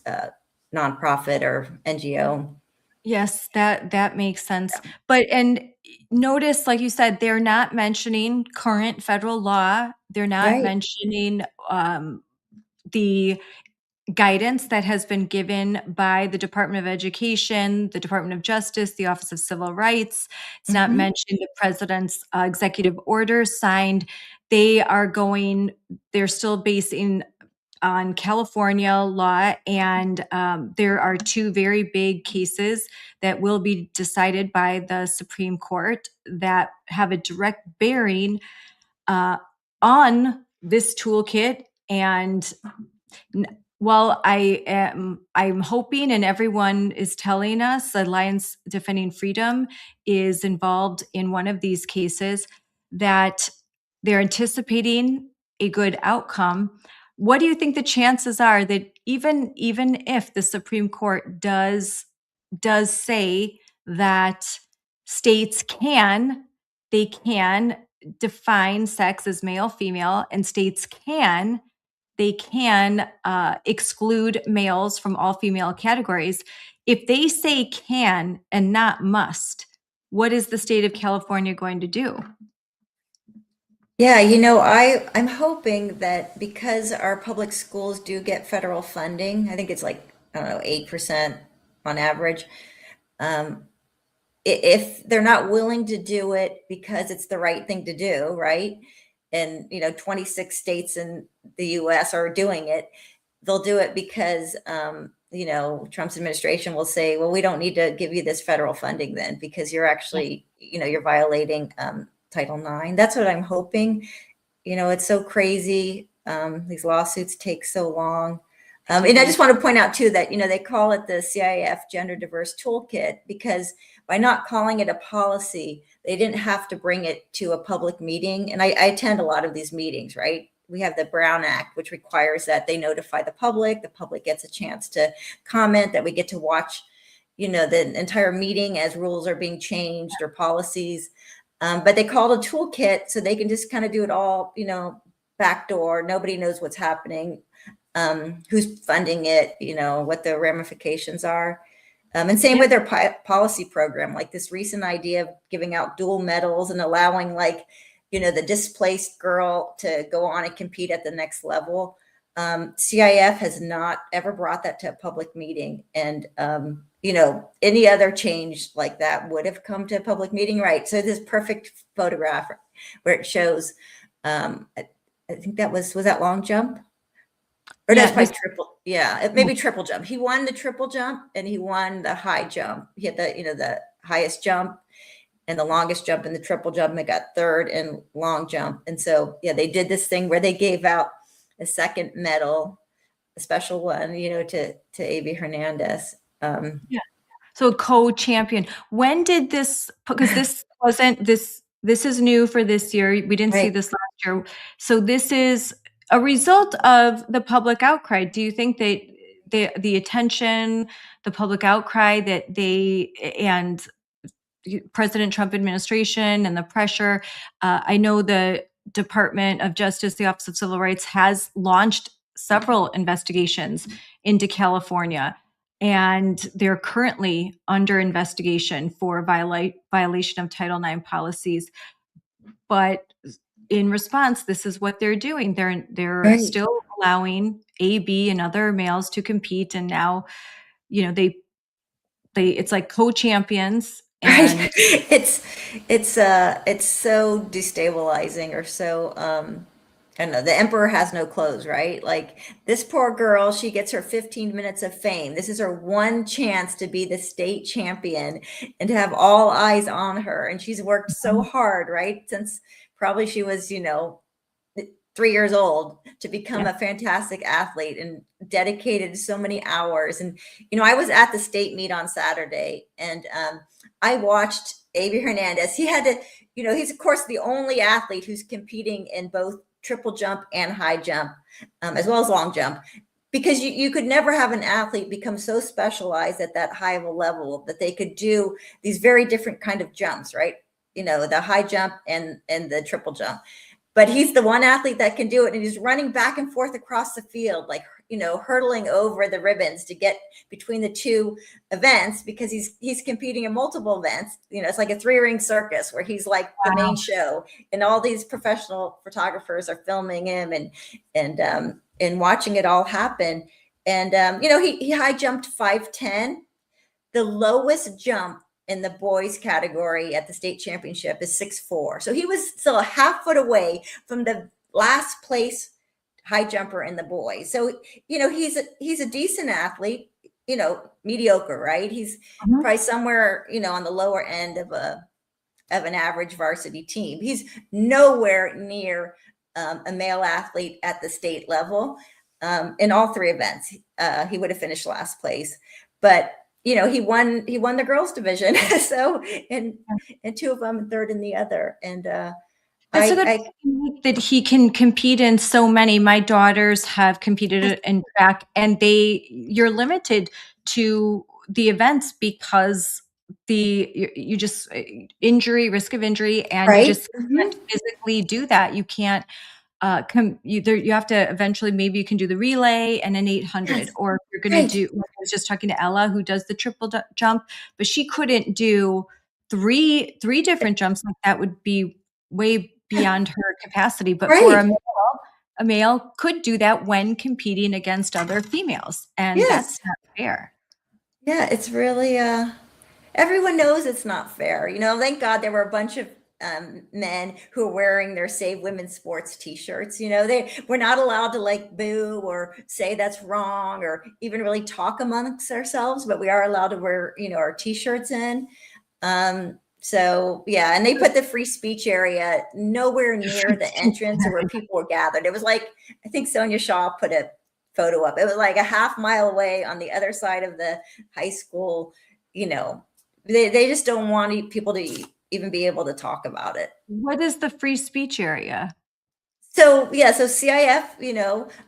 nonprofit or NGO. Yes, that makes sense. But and notice, like you said, they're not mentioning current federal law. They're not mentioning the guidance that has been given by the Department of Education, the Department of Justice, the Office of Civil Rights. It's not mentioning the president's executive order signed. They're still basing on California law, and there are two very big cases that will be decided by the Supreme Court that have a direct bearing on this toolkit. And while I'm hoping, and everyone is telling us, Alliance Defending Freedom is involved in one of these cases, that they're anticipating a good outcome. What do you think the chances are that even if the Supreme Court does say that states can define sex as male, female, and states can exclude males from all female categories. If they say can and not must, what is the state of California going to do? Yeah, I'm hoping that because our public schools do get federal funding, I think it's like, I don't know, 8% on average. if they're not willing to do it because it's the right thing to do, right? And 26 states in the US are doing it. They'll do it because Trump's administration will say, well, we don't need to give you this federal funding then, because you're actually, you're violating Title IX. That's what I'm hoping. It's so crazy. These lawsuits take so long. And I just want to point out too that, they call it the CIF Gender Diverse Toolkit because by not calling it a policy, they didn't have to bring it to a public meeting. And I attend a lot of these meetings, right? We have the Brown Act, which requires that they notify the public gets a chance to comment, that we get to watch, the entire meeting as rules are being changed or policies. But they call it a toolkit so they can just kind of do it all, backdoor. Nobody knows what's happening, who's funding it, what the ramifications are. And same with their policy program, like this recent idea of giving out dual medals and allowing the displaced girl to go on and compete at the next level. CIF has not ever brought that to a public meeting. And, any other change like that would have come to a public meeting, right? So this perfect photograph where it shows, I think that was that long jump? Or that's probably triple. Yeah, maybe triple jump. He won the triple jump and he won the high jump. He had the highest jump and the longest jump in the triple jump. And got third in long jump. And so, they did this thing where they gave out a second medal, a special one, to A.B. Hernandez. So co-champion. When did this, because this wasn't this is new for this year. We didn't see this last year. So this is a result of the public outcry. Do you think that the attention, the public outcry that and President Trump administration and the pressure, I know the Department of Justice, the Office of Civil Rights has launched several investigations into California, and they're currently under investigation for violation of Title IX policies. But in response, this is what they're doing. They're still allowing AB and other males to compete, and now, they it's like co-champions. And it's so destabilizing, or so I don't know, the emperor has no clothes, right? Like this poor girl, she gets her 15 minutes of fame. This is her one chance to be the state champion and to have all eyes on her. And she's worked so hard, right? Since probably she was, 3 years old to become a fantastic athlete and dedicated so many hours. And, I was at the state meet on Saturday and I watched A.B. Hernandez. He had to, he's of course the only athlete who's competing in both triple jump and high jump, as well as long jump, because you could never have an athlete become so specialized at that high of a level that they could do these very different kind of jumps, right? The high jump and the triple jump. But he's the one athlete that can do it. And he's running back and forth across the field, like, hurdling over the ribbons to get between the two events, because he's competing in multiple events. It's like a 3-ring circus where he's like the main show, and all these professional photographers are filming him and watching it all happen. And, he high jumped 5'10". The lowest jump in the boys category at the state championship is 6'4". So he was still a half foot away from the last place high jumper in the boys. So, he's a decent athlete, mediocre, right? He's probably somewhere, on the lower end of an average varsity team. He's nowhere near a male athlete at the state level. In all 3 events, he would have finished last place, but he won the girls division. So, and 2 of them, third in the other. And, that he can compete in so many. My daughters have competed in track, and you're limited to the events because you just risk of injury, and you just can't physically do that. You can't. You have to eventually, maybe you can do the relay and an 800, or if you're going to do, I was just talking to Ella, who does the triple jump, but she couldn't do three different jumps. Like that would be way beyond her capacity. But for a male could do that when competing against other females, and that's not fair. Yeah, it's really everyone knows it's not fair. Thank God there were a bunch of men who are wearing their Save Women's Sports t-shirts. We're not allowed to like boo or say that's wrong or even really talk amongst ourselves, but we are allowed to wear, our t-shirts in. So yeah, and they put the free speech area nowhere near the entrance or where people were gathered. It was like, I think Sonia Shaw put a photo up. It was like a half mile away on the other side of the high school. They just don't want people to even be able to talk about it. What is the free speech area? So yeah, so CIF,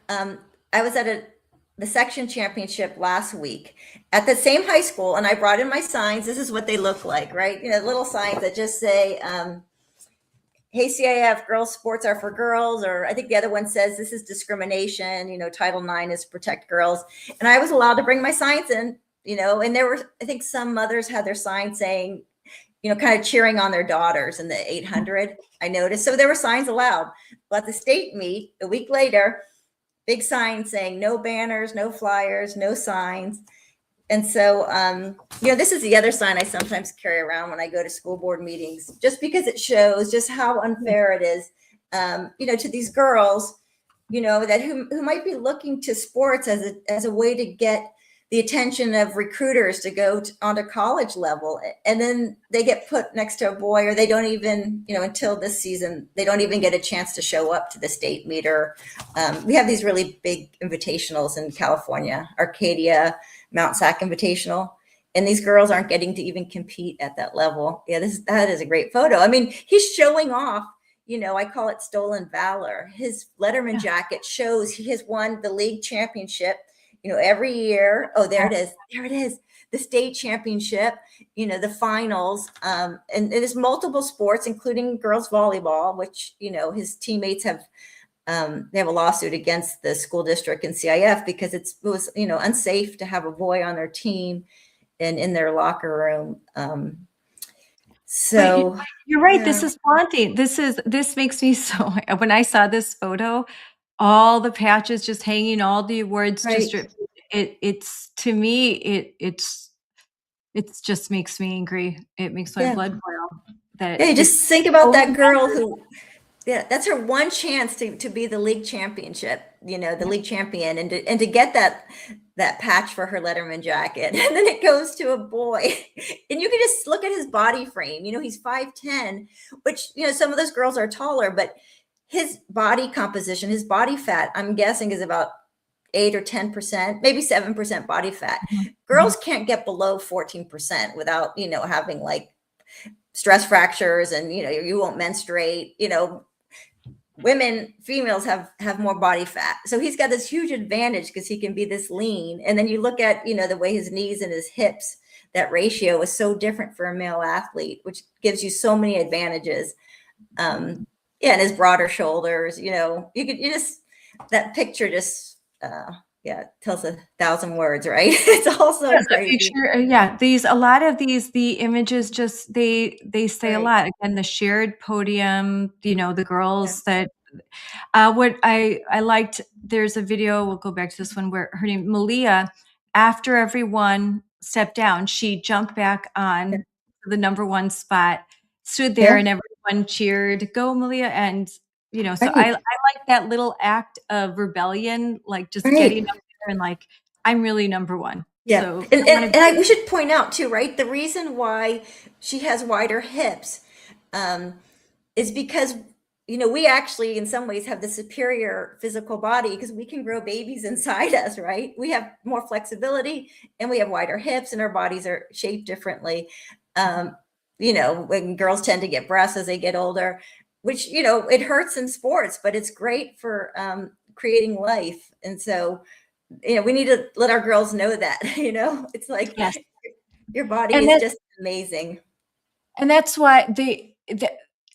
I was at the section championship last week at the same high school, and I brought in my signs. This is what they look like, right? Little signs that just say, "Hey CIF, girls sports are for girls," or I think the other one says, "This is discrimination." Title IX is protect girls, and I was allowed to bring my signs in. And there were, I think some mothers had their signs saying, kind of cheering on their daughters in the 800. I noticed. So there were signs allowed. But the state meet a week later, big signs saying no banners, no flyers, no signs. And so, this is the other sign I sometimes carry around when I go to school board meetings, just because it shows just how unfair it is, to these girls, that who might be looking to sports as a way to get the attention of recruiters to go onto college level. And then they get put next to a boy, or they don't even, until this season, they don't even get a chance to show up to the state meter. We have these really big invitationals in California, Arcadia, Mount Sac Invitational. And these girls aren't getting to even compete at that level. Yeah, that is a great photo. I mean, he's showing off, I call it stolen valor. His Letterman jacket shows he has won the league championship every year. Oh, there it is. There it is. The state championship, the finals. And there's multiple sports, including girls volleyball, which, his teammates have, they have a lawsuit against the school district and CIF because it was, unsafe to have a boy on their team and in their locker room. So you're right. Yeah. This is haunting. This makes me so, when I saw this photo, all the patches just hanging, all the awards, right. It's to me, it just makes me angry. It makes my blood boil. Just think about that girl who, that's her one chance to be the league championship, the league champion, and to get that patch for her Letterman jacket. And then it goes to a boy, and you can just look at his body frame. He's 5'10", which, some of those girls are taller, but his body composition, his body fat, I'm guessing is about 8 or 10%, maybe 7% body fat. Mm-hmm. Girls can't get below 14% without, having like stress fractures and, you won't menstruate, females have more body fat. So he's got this huge advantage because he can be this lean. And then you look at, the way his knees and his hips, that ratio is so different for a male athlete, which gives you so many advantages. And his broader shoulders, that picture just, tells 1,000 words, right? It's also crazy. A lot of the images just, they say a lot. Again, the shared podium, the girls that, what I liked, there's a video, we'll go back to this one, where her name, Malia, after everyone stepped down, she jumped back on the number one spot, stood there, and everyone cheered, "Go Malia!" And so I like that little act of rebellion, like just getting up there and like, I'm really number one. Yeah, so, and we should point out too, right? The reason why she has wider hips is because we actually, in some ways, have the superior physical body because we can grow babies inside us, right? We have more flexibility and we have wider hips, and our bodies are shaped differently. When girls tend to get breasts as they get older, which, it hurts in sports, but it's great for creating life. And so, we need to let our girls know that, it's like, your body is just amazing. And that's why the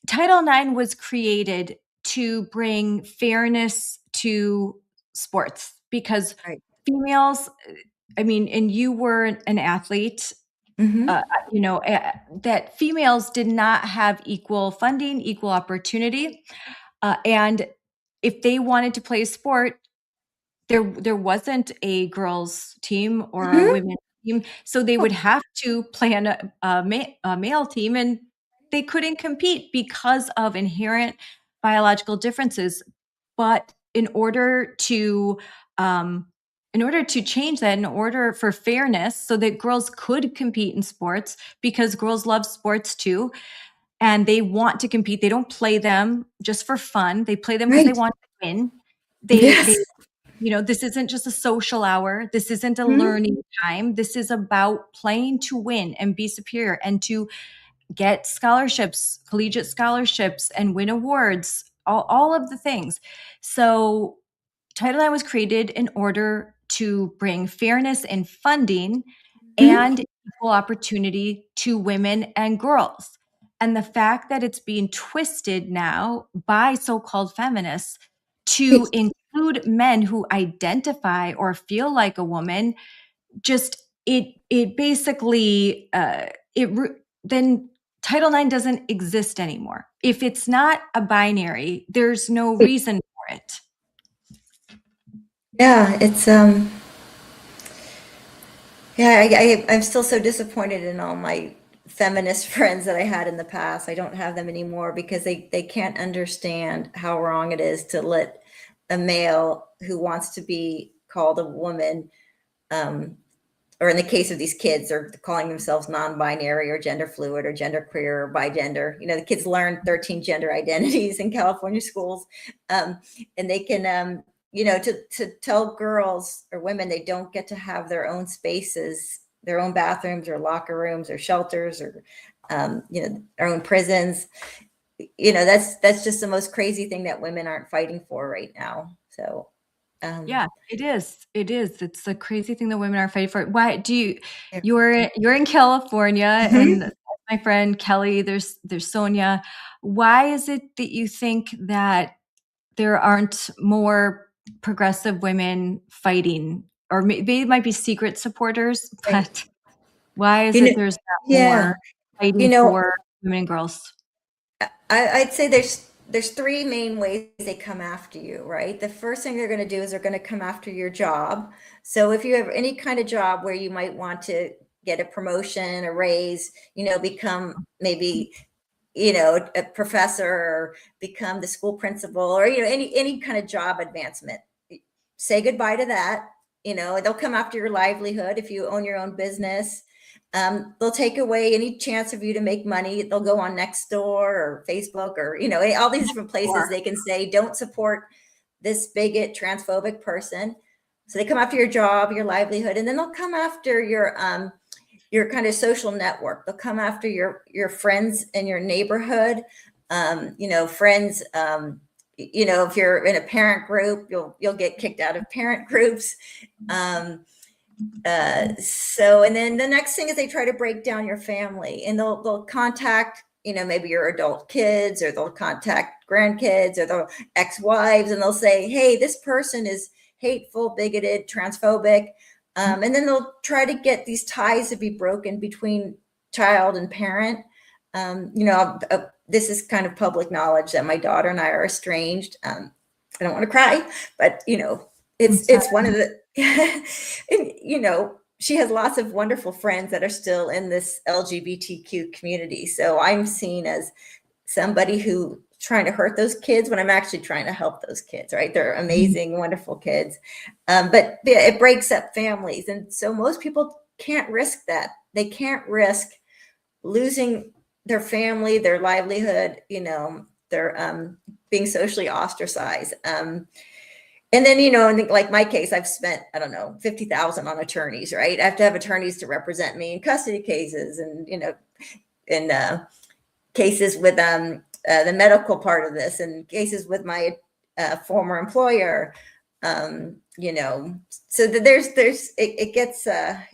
Title IX was created to bring fairness to sports because females, and you were an athlete, that females did not have equal funding, equal opportunity. And if they wanted to play a sport, there wasn't a girls team or a women's team, so they would have to plan a male team, and they couldn't compete because of inherent biological differences. But in order to change that, in order for fairness, so that girls could compete in sports, because girls love sports too, and they want to compete. They don't play them just for fun. They play them because they Right. want to win. Yes. This isn't just a social hour. This isn't a Mhm. learning time. This is about playing to win and be superior and to get scholarships, collegiate scholarships, and win awards, all of the things. So Title IX was created in order to bring fairness in funding Mhm. and equal opportunity to women and girls. And the fact that it's being twisted now by so-called feminists to include men who identify or feel like a woman, just it basically then Title IX doesn't exist anymore. If it's not a binary, there's no reason for it. Yeah, it's yeah, I'm still so disappointed in all my feminist friends that I had in the past. I don't have them anymore because they can't understand how wrong it is to let a male who wants to be called a woman, um, or in the case of these kids, they're calling themselves non-binary or gender fluid or gender queer or bigender. You know, the kids learn 13 gender identities in California schools, and they can, to tell girls or women they don't get to have their own spaces, their own bathrooms or locker rooms or shelters or, their own prisons. That's just the most crazy thing that women aren't fighting for right now. So, Yeah, it is. It is. It's a crazy thing that women are fighting for. Why do you yeah. you're in California, Mhm. and my friend Kelly, there's Sonia. Why is it that you think that there aren't more progressive women fighting, or maybe it might be secret supporters, Right. but why is You know, it there's not yeah. more fighting You know, for women and girls? I'd say there's three main ways they come after you, right? The first thing they're going to do is they're going to come after your job. So if you have any kind of job where you might want to get a promotion, a raise, become maybe, a professor or become the school principal or, any kind of job advancement, say goodbye to that. They'll come after your livelihood if you own your own business. They'll take away any chance of you to make money. They'll go on Nextdoor or Facebook or, all these different places they can say, don't support this bigot, transphobic person. So they come after your job, your livelihood, and then they'll come after your kind of social network. They'll come after your friends in your neighborhood, friends, if you're in a parent group, you'll get kicked out of parent groups. And then the next thing is they try to break down your family, and they'll contact, maybe your adult kids, or they'll contact grandkids or their ex-wives, and they'll say, hey, this person is hateful, bigoted, transphobic. And then they'll try to get these ties to be broken between child and parent. This is kind of public knowledge that my daughter and I are estranged. I don't want to cry, but it's one of the, and she has lots of wonderful friends that are still in this LGBTQ community. So I'm seen as somebody who trying to hurt those kids when I'm actually trying to help those kids, right? They're amazing, wonderful kids. But yeah, it breaks up families. And so most people can't risk that. They can't risk losing their family, their livelihood, they're being socially ostracized. And then, like my case, I've spent, I don't know, 50,000 on attorneys, right? I have to have attorneys to represent me in custody cases and, in cases with the medical part of this, and cases with my former employer. So that it gets,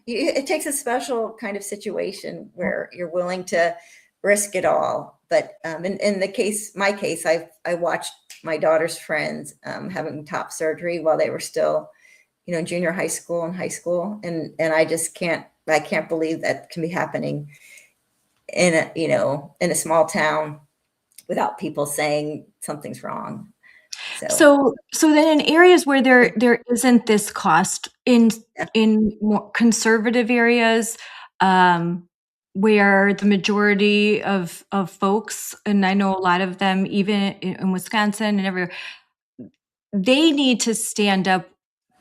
it takes a special kind of situation where you're willing to risk it all. But in my case, I watched my daughter's friends having top surgery while they were still, in junior high school and high school. And I just I can't believe that can be happening in a small town without people saying something's wrong. So then in areas where there isn't this cost in more conservative areas, where the majority of folks, and I know a lot of them, even in Wisconsin and everywhere, they need to stand up,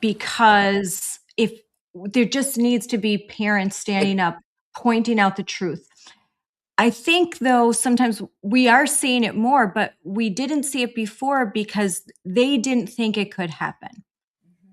because if there just needs to be parents standing up, pointing out the truth. I think though sometimes we are seeing it more, but we didn't see it before because they didn't think it could happen.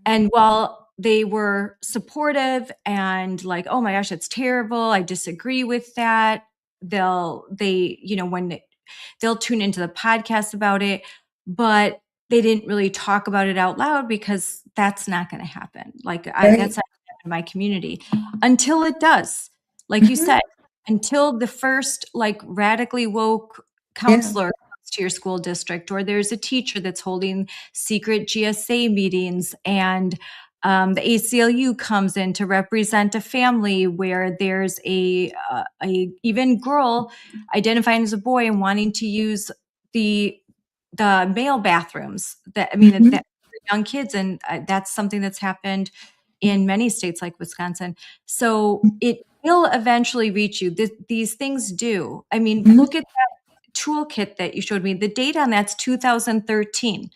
And while they were supportive and like, "Oh my gosh, that's terrible. I disagree with that." They'll tune into the podcast about it, but they didn't really talk about it out loud because that's not going to happen. Like Right. that's not gonna happen in my community until it does. Like you Mhm. said, until the first like radically woke Yeah. counselor comes to your school district, or there's a teacher that's holding secret GSA meetings, and the ACLU comes in to represent a family where there's a even girl identifying as a boy and wanting to use the male bathrooms. That I mean Mhm. that young kids, and that's something that's happened in many states like Wisconsin. So it will eventually reach you. These things do. I mean, Mhm. look at that toolkit that you showed me. The date on that's 2013.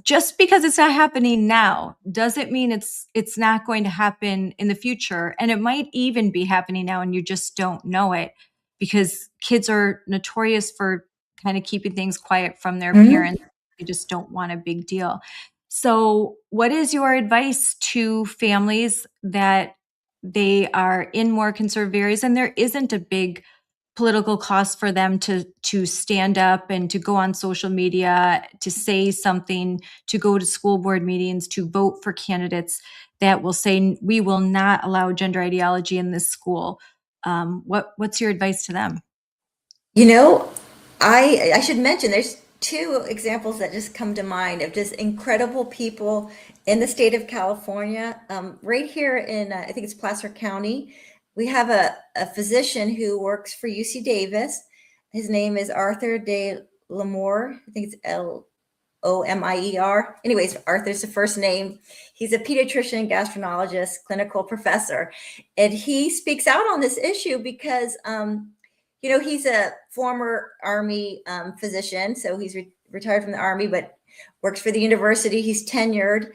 Just because it's not happening now doesn't mean it's not going to happen in the future, and it might even be happening now and you just don't know it, because kids are notorious for kind of keeping things quiet from their Mhm. parents. They just don't want a big deal. So what is your advice to families that they are in more conservative areas and there isn't a big political cost for them to stand up and to go on social media, to say something, to go to school board meetings, to vote for candidates that will say we will not allow gender ideology in this school? What's your advice to them? You know, I should mention there's two examples that just come to mind of just incredible people in the state of California. Right here in, I think it's Placer County, we have a physician who works for UC Davis. His name is Arthur De Lamour. I think it's Lomier. Anyways, Arthur's the first name. He's a pediatrician, gastroenterologist, clinical professor, and he speaks out on this issue because, he's a former Army physician, so he's retired from the Army, but works for the university. He's tenured.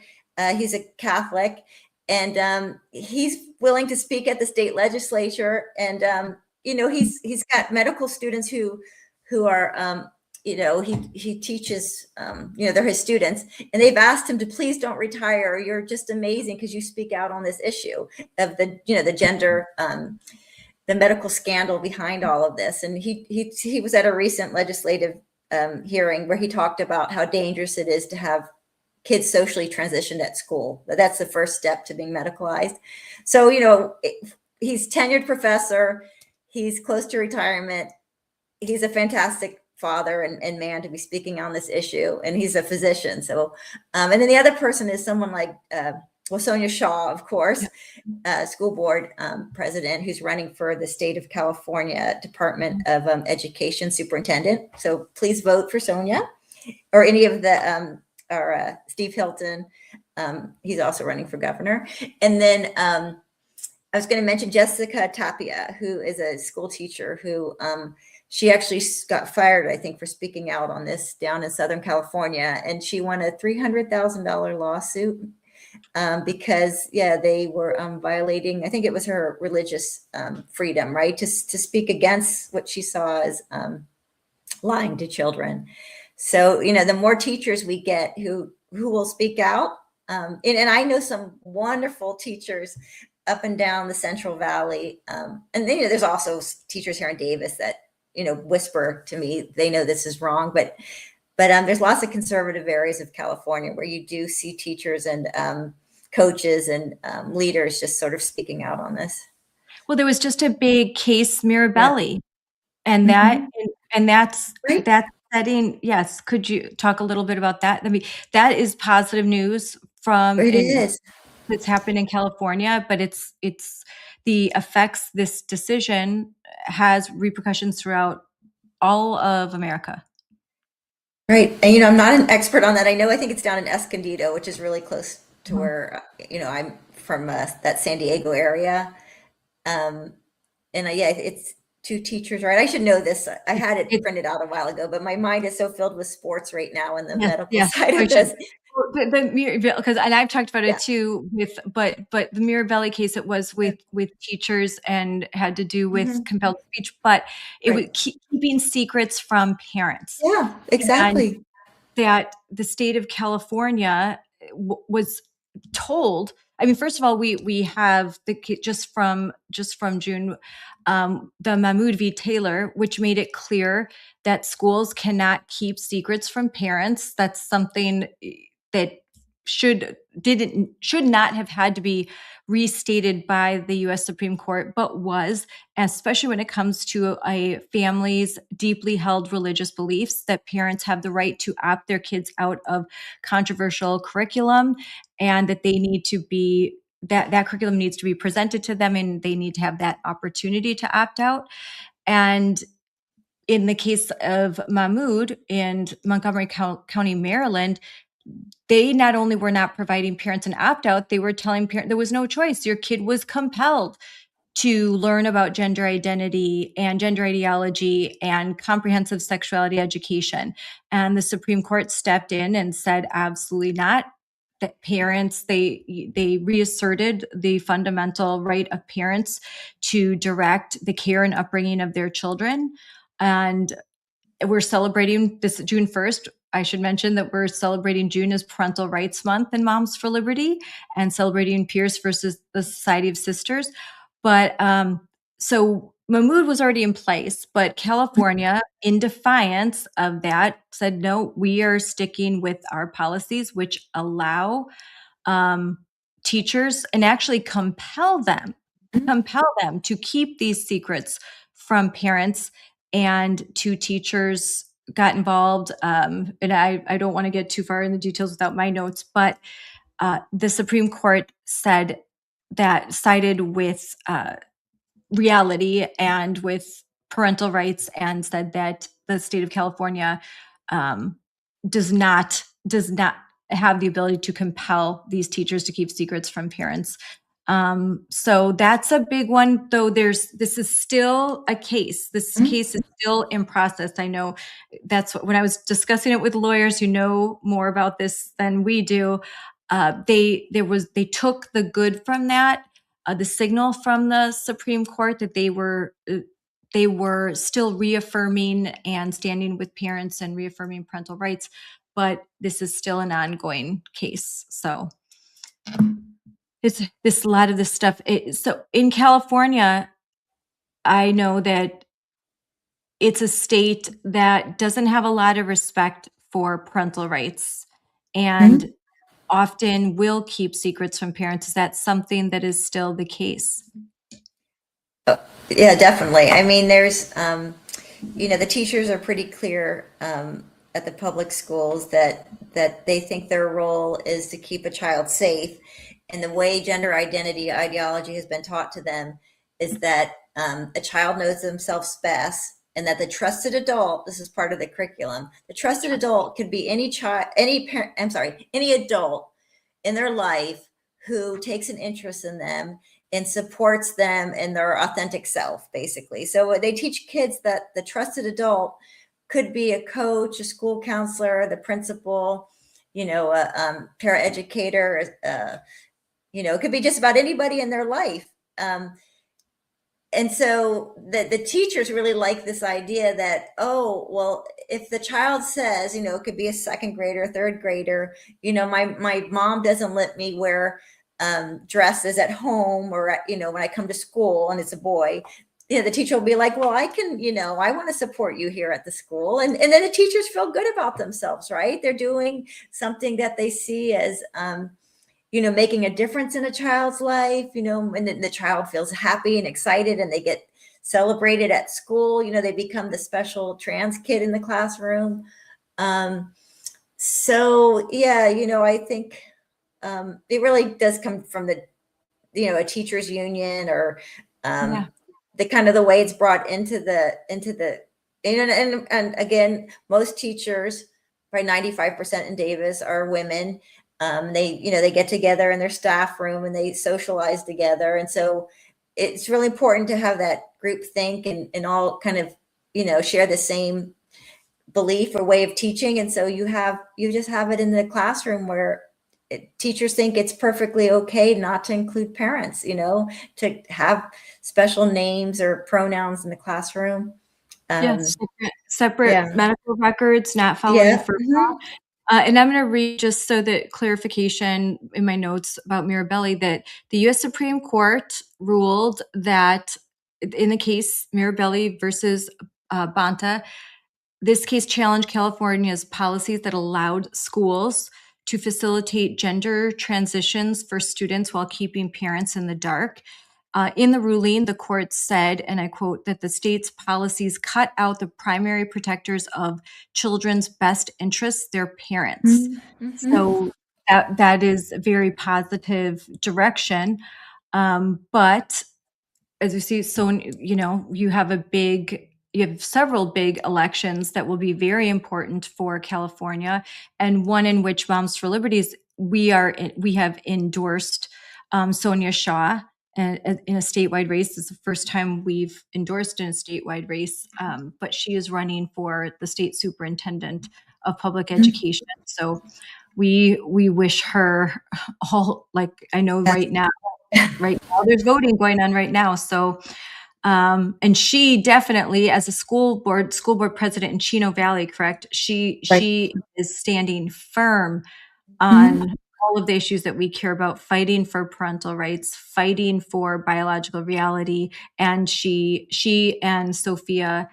He's a Catholic, and he's willing to speak at the state legislature. And he's got medical students who are he teaches, they're his students, and they've asked him to please don't retire. You're just amazing because you speak out on this issue of the gender, the medical scandal behind all of this. And he was at a recent legislative hearing where he talked about how dangerous it is to have kids socially transitioned at school. That's the first step to being medicalized. So, he's tenured professor. He's close to retirement. He's a fantastic father and man to be speaking on this issue, and he's a physician. So, and then the other person is someone like, Sonia Shaw, of course, school board president, who's running for the state of California Department of Education superintendent. So please vote for Sonia or any of the, or Steve Hilton. He's also running for governor. And then I was going to mention Jessica Tapia, who is a school teacher who she actually got fired, I think, for speaking out on this down in Southern California. And she won a $300,000 lawsuit because, they were violating, I think it was her religious freedom, right? To speak against what she saw as lying to children. So, the more teachers we get who will speak out, and I know some wonderful teachers up and down the Central Valley. And then, there's also teachers here in Davis that, whisper to me, they know this is wrong, but there's lots of conservative areas of California where you do see teachers and coaches and leaders just sort of speaking out on this. Well, there was just a big case Mirabelli, and Mhm. that's Right. that setting. Yes, could you talk a little bit about that? I mean, that is positive news from It in is. that's happened in California, but it's the effects this decision has repercussions throughout all of America. Right. And, I'm not an expert on that. I think it's down in Escondido, which is really close to where, I'm from that San Diego area. Um, and yeah, it's two teachers, right? I should know this. I had it It- printed out a while ago, but my mind is so filled with sports right now and the Yes, medical yes, side so of this. well, the Mirabelle, because and I've talked about Yeah. it too with, but the Mirabelli case, it was with teachers and had to do with Mhm. compelled speech, but it was Right. keeping secrets from parents. Yeah, And exactly. that the state of California was told. I mean, first of all, we have just from June, the Mahmoud v. Taylor, which made it clear that schools cannot keep secrets from parents. That's something that should not have had to be restated by the U.S. Supreme Court, but was, especially when it comes to a family's deeply held religious beliefs, that parents have the right to opt their kids out of controversial curriculum, and that they need to be that curriculum needs to be presented to them, and they need to have that opportunity to opt out. And in the case of Mahmoud in Montgomery County, Maryland, they not only were not providing parents an opt out, they were telling parents there was no choice. Your kid was compelled to learn about gender identity and gender ideology and comprehensive sexuality education. And the Supreme Court stepped in and said, absolutely not. That parents, they reasserted the fundamental right of parents to direct the care and upbringing of their children. And we're celebrating this June 1st. I should mention that we're celebrating June as Parental Rights Month in Moms for Liberty, and celebrating Pierce versus the Society of Sisters. But so Mahmoud was already in place, but California, in defiance of that, said, no, we are sticking with our policies, which allow teachers and actually compel them to keep these secrets from parents. And two teachers got involved. And I don't want to get too far in the details without my notes, but the Supreme Court said that sided with reality and with parental rights, and said that the state of California does not have the ability to compel these teachers to keep secrets from parents. So that's a big one, though. This is still a case. This case is still in process. I know that's when I was discussing it with lawyers who know more about this than we do. They took the good from that, the signal from the Supreme Court that they were still reaffirming and standing with parents and reaffirming parental rights, but this is still an ongoing case. So it's a lot of this stuff. So in California, I know that it's a state that doesn't have a lot of respect for parental rights, and often will keep secrets from parents. Is that something that is still the case? Yeah, definitely. I mean, there's, the teachers are pretty clear at the public schools that they think their role is to keep a child safe. And the way gender identity ideology has been taught to them is that a child knows themselves best, and that the trusted adult, this is part of the curriculum, the trusted adult could be any adult in their life who takes an interest in them and supports them in their authentic self, basically. So they teach kids that the trusted adult could be a coach, a school counselor, the principal, a paraeducator, it could be just about anybody in their life. And so the teachers really like this idea that, oh, well, if the child says, it could be a second grader, third grader, my mom doesn't let me wear dresses at home, or, when I come to school, and it's a boy, the teacher will be like, well, I can, I want to support you here at the school. And then the teachers feel good about themselves, right? They're doing something that they see as, making a difference in a child's life, and the child feels happy and excited, and they get celebrated at school. They become the special trans kid in the classroom. So yeah, I think it really does come from the, a teachers union, or the kind of the way it's brought into the, and again, most teachers probably 95% in Davis are women. They get together in their staff room and they socialize together. And so it's really important to have that group think and all kind of, share the same belief or way of teaching. And so you just have it in the classroom where teachers think it's perfectly okay not to include parents, to have special names or pronouns in the classroom. Yes, separate Yeah. medical records, not following Yeah. for Mhm. and I'm going to read just so that clarification in my notes about Mirabelli that the U.S. Supreme Court ruled that in the case Mirabelli versus Banta, this case challenged California's policies that allowed schools to facilitate gender transitions for students while keeping parents in the dark. In the ruling, the court said, and I quote, that the state's policies cut out the primary protectors of children's best interests, their parents. Mhm. So that is a very positive direction. But as you see, so you have several big elections that will be very important for California, and one in which Moms for Liberties we have endorsed Sonia Shaw in a statewide race. It's the first time we've endorsed in a statewide race, but she is running for the state superintendent of public education. So we wish her all, like, I know right now there's voting going on right now. So and she definitely, as a school board president in Chino Valley, correct, she is standing firm on all of the issues that we care about, fighting for parental rights, fighting for biological reality. And she and Sophia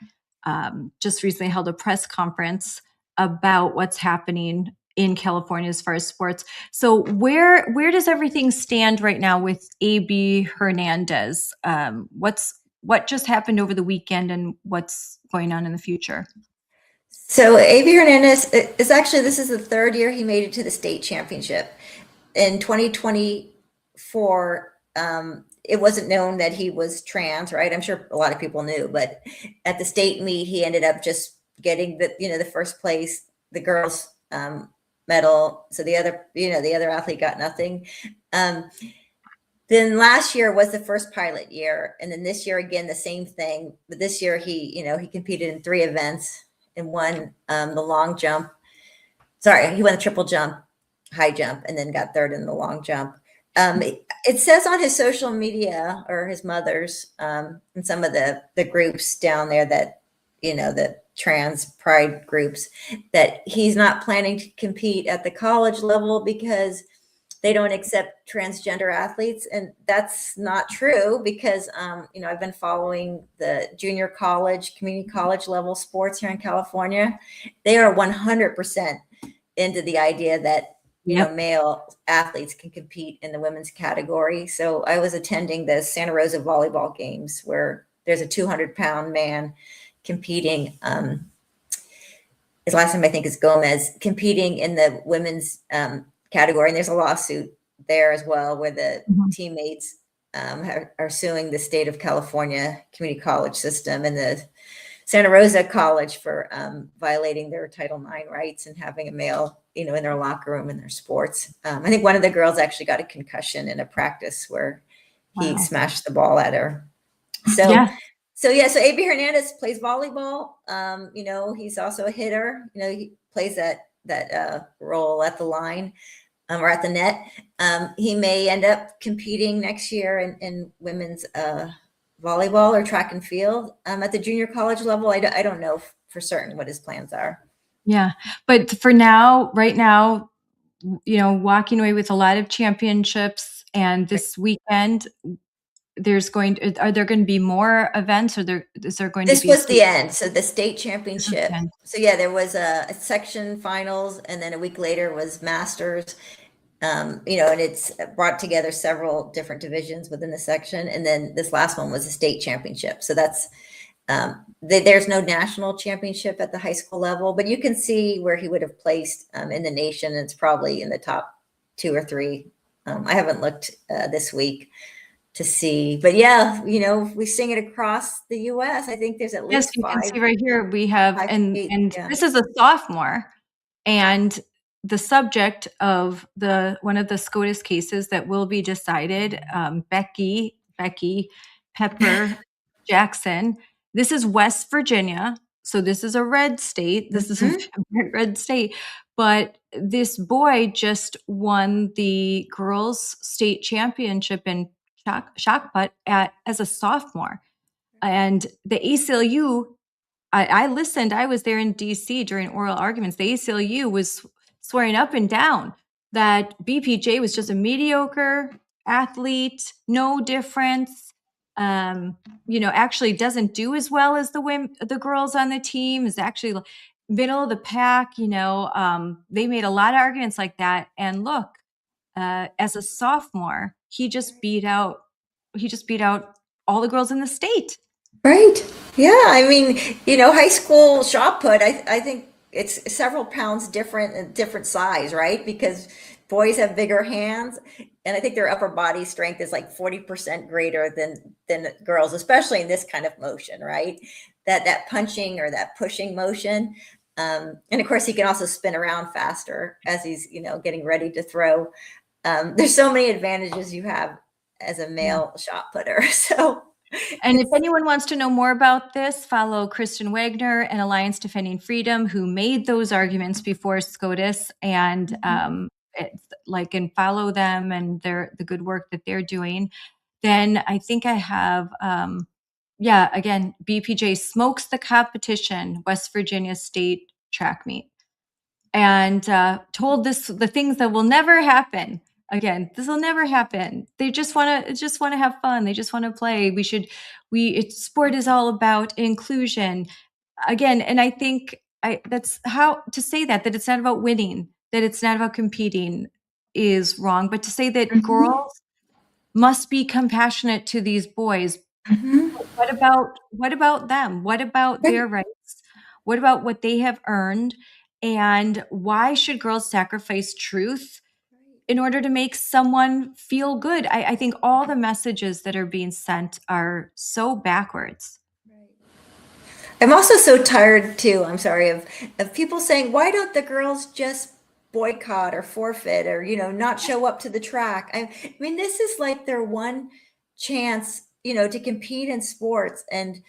just recently held a press conference about what's happening in California as far as sports. So where does everything stand right now with AB Hernandez? What just happened over the weekend and what's going on in the future? So AB Hernandez this is the third year he made it to the state championship. In 2024, it wasn't known that he was trans, right? I'm sure a lot of people knew, but at the state meet, he ended up just getting the first place, the girls medal. So the other athlete got nothing. Then last year was the first pilot year, and then this year again the same thing. But this year he competed in 3 events and won the long jump. Sorry, he won the triple jump, high jump, and then got third in the long jump. It says on his social media, or his mother's, in some of the groups down there that, the trans pride groups, that he's not planning to compete at the college level because they don't accept transgender athletes. And that's not true because, I've been following the junior college, community college level sports here in California. They are 100% into the idea that male athletes can compete in the women's category. So I was attending the Santa Rosa volleyball games where there's a 200-pound man competing. His last name I think is Gomez, competing in the women's category. And there's a lawsuit there as well where the teammates are suing the state of California community college system and the Santa Rosa College for violating their Title IX rights and having a male, in their locker room in their sports. I think one of the girls actually got a concussion in a practice where he smashed the ball at her. So AB Hernandez plays volleyball. He's also a hitter. He plays that role at the line or at the net. He may end up competing next year in women's volleyball or track and field at the junior college level. I don't know for certain what his plans are. Yeah. But for now, right now, walking away with a lot of championships, and this weekend, are there going to be more events, or is there going to be? This was the end. So the state championship. So yeah, there was a section finals, and then a week later was masters. And it's brought together several different divisions within the section. And then this last one was a state championship. So that's, there's no national championship at the high school level, but you can see where he would have placed in the nation. It's probably in the top 2 or 3. I haven't looked this week to see, but yeah, we sing it across the U.S. I think there's at least 5. Yes, you can see right here we have, and this is a sophomore. And the subject of one of the SCOTUS cases that will be decided, Becky Pepper Jackson. This is West Virginia, so this is a red state. This is a very red state, but this boy just won the girls' state championship in shot put as a sophomore, and the ACLU. I listened. I was there in DC during oral arguments. The ACLU was swearing up and down that BPJ was just a mediocre athlete, no difference. Actually doesn't do as well as the girls on the team. Is actually middle of the pack. They made a lot of arguments like that. And look, as a sophomore, he just beat out all the girls in the state. Right. Yeah. I mean, high school shot put, I think it's several pounds different and different size, right? Because boys have bigger hands, and I think their upper body strength is like 40% greater than girls, especially in this kind of motion, right? That punching or that pushing motion. And of course, he can also spin around faster as he's, getting ready to throw. There's so many advantages you have as a male shot putter. So. And if anyone wants to know more about this, follow Kristen Wagner and Alliance Defending Freedom, who made those arguments before SCOTUS, and and follow them and the good work that they're doing. Then I think I have, again, BPJ smokes the competition, West Virginia State track meet, and told the things that will never happen. Again, this will never happen. They just want to have fun. They just want to play. Sport is all about inclusion. Again, and I think that's how to say that it's not about winning, that it's not about competing is wrong, but to say that girls must be compassionate to these boys. What about them? What about their rights? What about what they have earned? And why should girls sacrifice truth in order to make someone feel good? I think all the messages that are being sent are so backwards. I'm also so tired too, I'm sorry, of people saying, why don't the girls just boycott or forfeit or, not show up to the track? I mean, this is like their one chance, to compete in sports. And,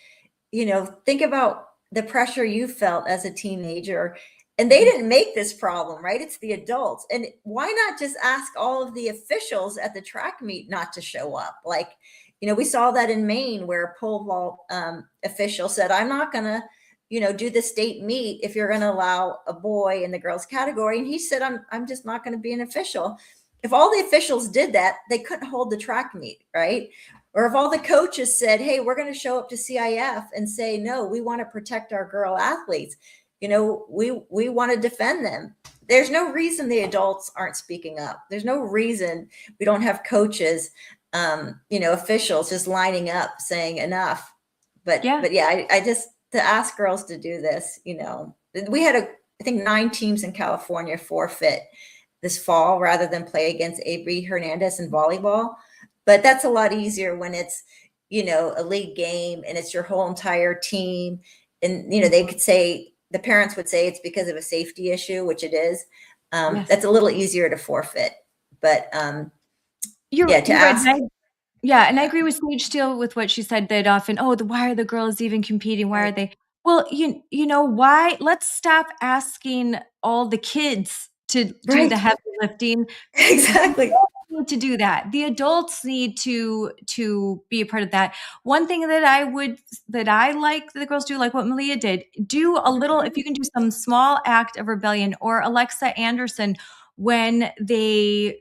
think about the pressure you felt as a teenager. And they didn't make this problem, right? It's the adults. And why not just ask all of the officials at the track meet not to show up? Like, we saw that in Maine where a pole vault official said, I'm not going to, do the state meet if you're going to allow a boy in the girls category. And he said, I'm just not going to be an official. If all the officials did that, they couldn't hold the track meet, right? Or if all the coaches said, hey, we're going to show up to CIF and say, no, we want to protect our girl athletes. We want to defend them. There's no reason the adults aren't speaking up. There's no reason we don't have coaches, officials just lining up saying enough. But yeah, I just, to ask girls to do this, we had I think 9 teams in California forfeit this fall rather than play against AB Hernandez in volleyball. But that's a lot easier when it's, a league game and it's your whole entire team. And, they could say, the parents would say it's because of a safety issue, which it is. Yes. That's a little easier to forfeit. But you're ask. Right. And I agree with Sage Steele with what she said, that often, why are the girls even competing? Why are they? Well, you know why? Let's stop asking all the kids to do the heavy lifting. Exactly. Need to do that. The adults need to be a part of that. One thing that I like that the girls do, like what Malia did, do a little, if you can do some small act of rebellion, or Alexa Anderson, when they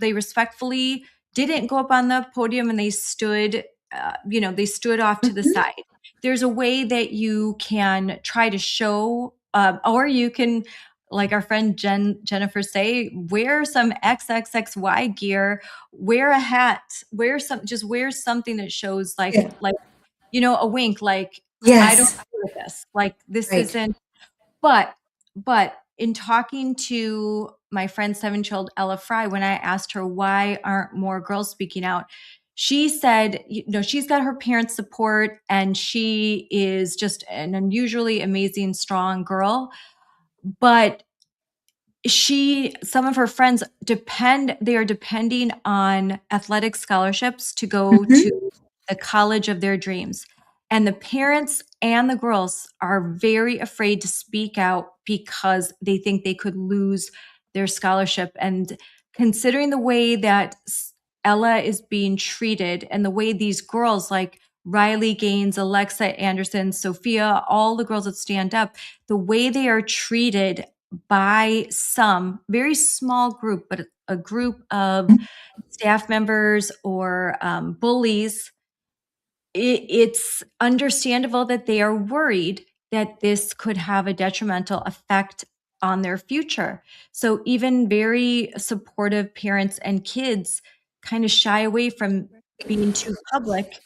respectfully didn't go up on the podium and they stood, they stood off to the side. There's a way that you can try to show, or you can, like our friend Jennifer say, wear some XXXY gear, wear a hat, wear something that shows a wink, like, yes. I don't agree with this. Like, this isn't, but in talking to my friend 7-year-old Ella Fry, when I asked her why aren't more girls speaking out, she said, she's got her parents' support and she is just an unusually amazing, strong girl. But some of her friends they are depending on athletic scholarships to go to the college of their dreams. And the parents and the girls are very afraid to speak out because they think they could lose their scholarship. And considering the way that Ella is being treated and the way these girls like Riley Gaines, Alexa Anderson, Sophia, all the girls that stand up, the way they are treated by some very small group, but a group of staff members or bullies, it's understandable that they are worried that this could have a detrimental effect on their future. So even very supportive parents and kids kind of shy away from being too public